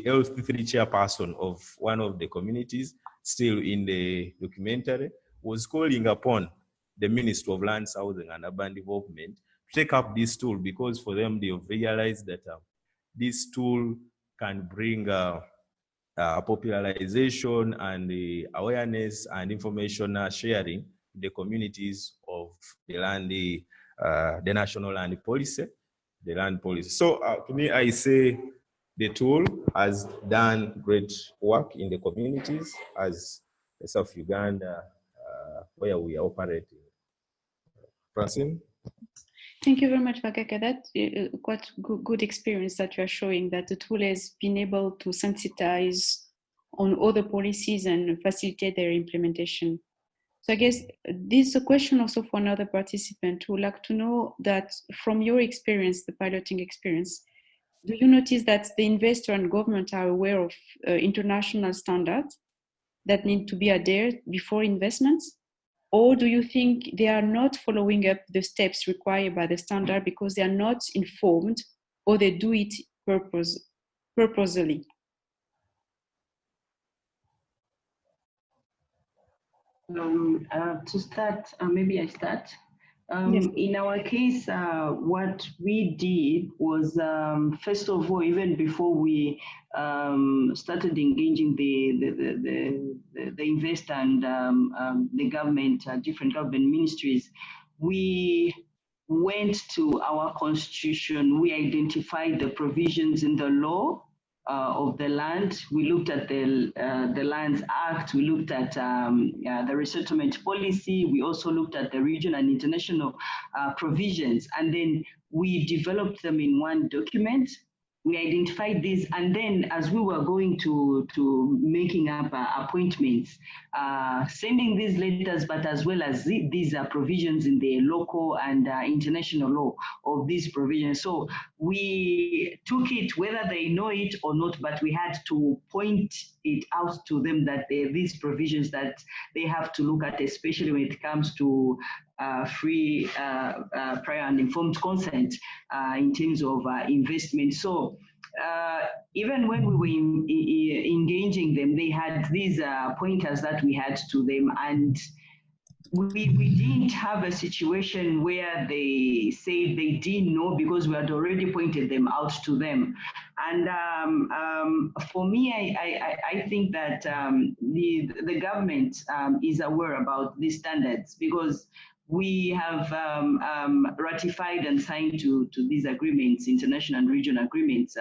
L3 chairperson of one of the communities, still in the documentary, was calling upon the Ministry of Lands, Housing and Urban Development to take up this tool, because for them, they have realized that this tool can bring popularization and the awareness and information sharing to the communities of the land, the national land policy, the land policy. So to me, I say the tool has done great work in the communities as South Uganda, where we are operating. Francine? Thank you very much, Bakaka. That's quite good experience that you are showing, that the tool has been able to sensitize on other policies and facilitate their implementation. So I guess this is a question also for another participant who would like to know that from your experience, the piloting experience, do you notice that the investor and government are aware of international standards that need to be adhered before investments? Or do you think they are not following up the steps required by the standard because they are not informed, or they do it purposely? To start, maybe I start. Yes. In our case, what we did was, first of all, even before we started engaging the investor and the government, different government ministries, we went to our constitution. We identified the provisions in the law of the land. We looked at the Lands Act. We looked at the resettlement policy. We also looked at the region and international provisions, and then we developed them in one document. we identified these, and then as we were going to making up appointments, sending these letters, but as well as these provisions in the local and international law of these provisions. So we took it, whether they know it or not, but we had to point it out to them that there are these provisions that they have to look at, especially when it comes to free, prior and informed consent in terms of investment. So even when we were engaging them, they had these pointers that we had to them, and we didn't have a situation where they said they didn't know, because we had already pointed them out to them. And for me, I think that the government is aware about these standards, because we have ratified and signed to these agreements, international and regional agreements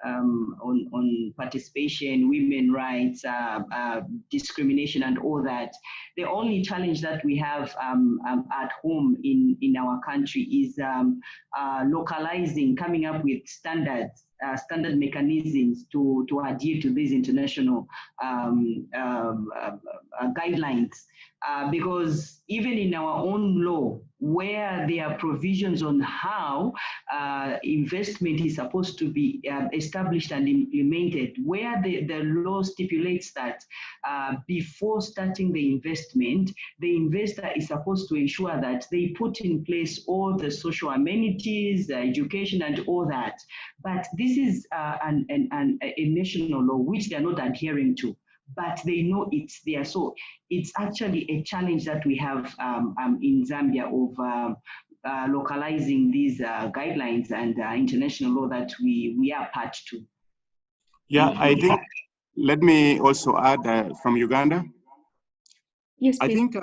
on participation, women rights, discrimination, and all that. The only challenge that we have at home in our country is localizing, coming up with standards, standard mechanisms to adhere to these international guidelines. Because even in our own law, where there are provisions on how investment is supposed to be established and implemented, where the law stipulates that before starting the investment, the investor is supposed to ensure that they put in place all the social amenities, education, and all that. But this is a national law which they are not adhering to, but they know it's there. So it's actually a challenge that we have in Zambia of localizing these guidelines and international law that we are part to. Yeah, I think, let me also add from Uganda. Yes, please. I think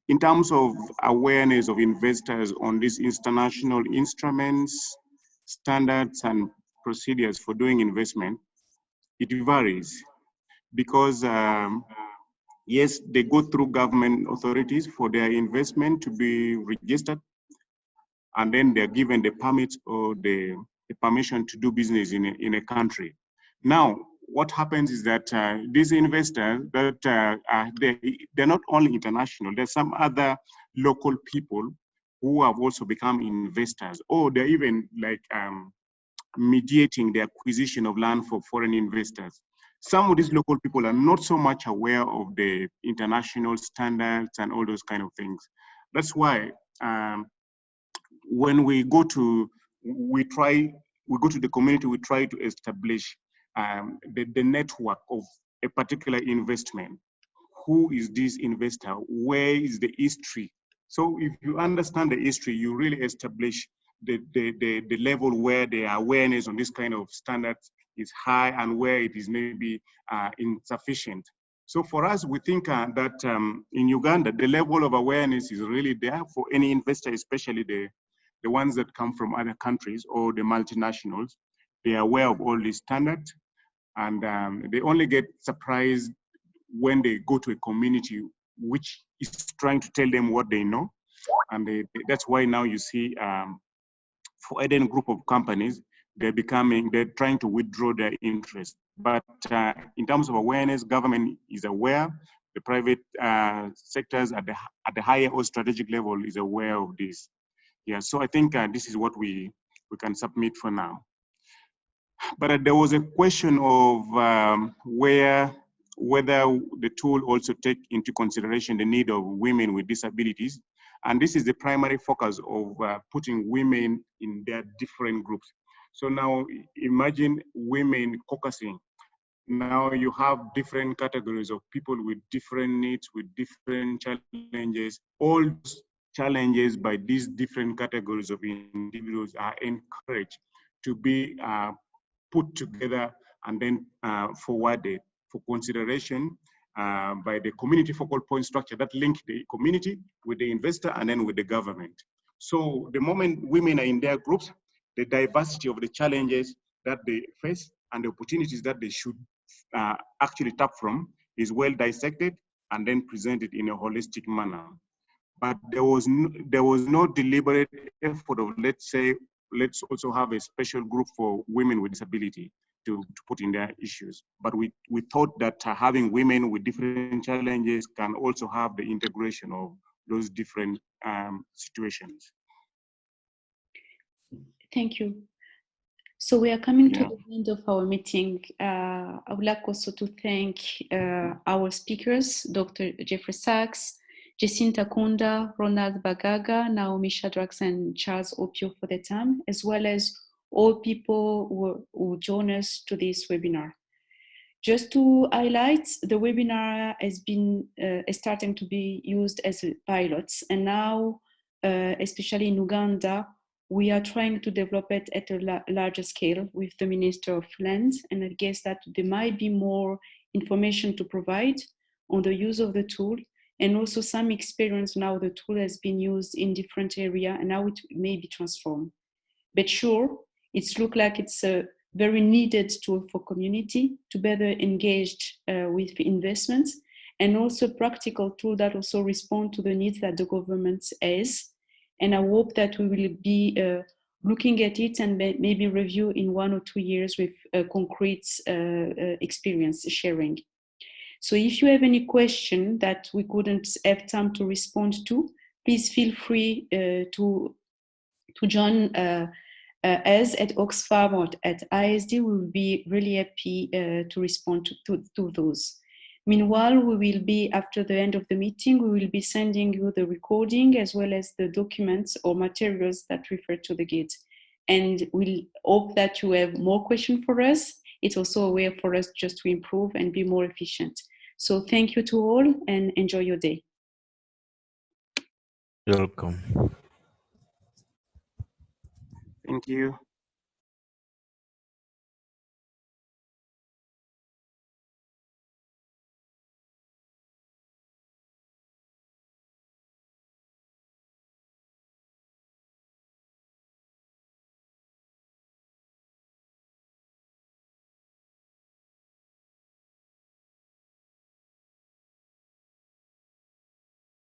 in terms of awareness of investors on these international instruments, standards, and procedures for doing investment, it varies. Because yes, they go through government authorities for their investment to be registered, and then they're given the permits or the permission to do business in a country. Now, what happens is that these investors, that they're not only international, there's some other local people who have also become investors, or they're even like mediating the acquisition of land for foreign investors. Some of these local people are not so much aware of the international standards and all those kind of things. That's why when we go to the community, we try to establish the network of a particular investment. Who is this investor? Where is the history? So if you understand the history, you really establish the level where the awareness on this kind of standards is high and where it is maybe insufficient. So for us, we think that in Uganda, the level of awareness is really there for any investor, especially the ones that come from other countries or the multinationals. They are aware of all these standards, and they only get surprised when they go to a community which is trying to tell them what they know. And that's why now you see for a group of companies, they're trying to withdraw their interest. But in terms of awareness, government is aware, the private sectors at the higher or strategic level is aware of this. Yeah, so I think this is what we can submit for now. But there was a question of whether the tool also take into consideration the need of women with disabilities. And this is the primary focus of putting women in their different groups. So now imagine women caucusing. Now you have different categories of people with different needs, with different challenges. All challenges by these different categories of individuals are encouraged to be put together and then forwarded for consideration by the community focal point structure that link the community with the investor and then with the government. So the moment women are in their groups, the diversity of the challenges that they face and the opportunities that they should actually tap from is well dissected and then presented in a holistic manner. But there was no deliberate effort of, let's say, let's also have a special group for women with disability to put in their issues. But we thought that having women with different challenges can also have the integration of those different situations. Thank you. So we are coming to the end of our meeting. I would like also to thank our speakers, Dr. Jeffrey Sachs, Jacinta Kunda, Ronald Bagaga, Naomi Shadrax, and Charles Opio for their time, as well as all people who join us to this webinar. Just to highlight, the webinar has been starting to be used as a pilot, and now, especially in Uganda, we are trying to develop it at a larger scale with the Minister of Land, and I guess that there might be more information to provide on the use of the tool, and also some experience now the tool has been used in different areas and how it may be transformed. But sure, it's look like it's a very needed tool for community to better engage with investments, and also practical tool that also respond to the needs that the government has. And I hope that we will be looking at it and maybe review in 1 or 2 years with concrete experience sharing. So if you have any question that we couldn't have time to respond to, please feel free to join us at Oxfam or at ISD. We will be really happy to respond to those. Meanwhile, we will be, after the end of the meeting, we will be sending you the recording as well as the documents or materials that refer to the guide. And we'll hope that you have more questions for us. It's also a way for us just to improve and be more efficient. So thank you to all and enjoy your day. You're welcome. Thank you.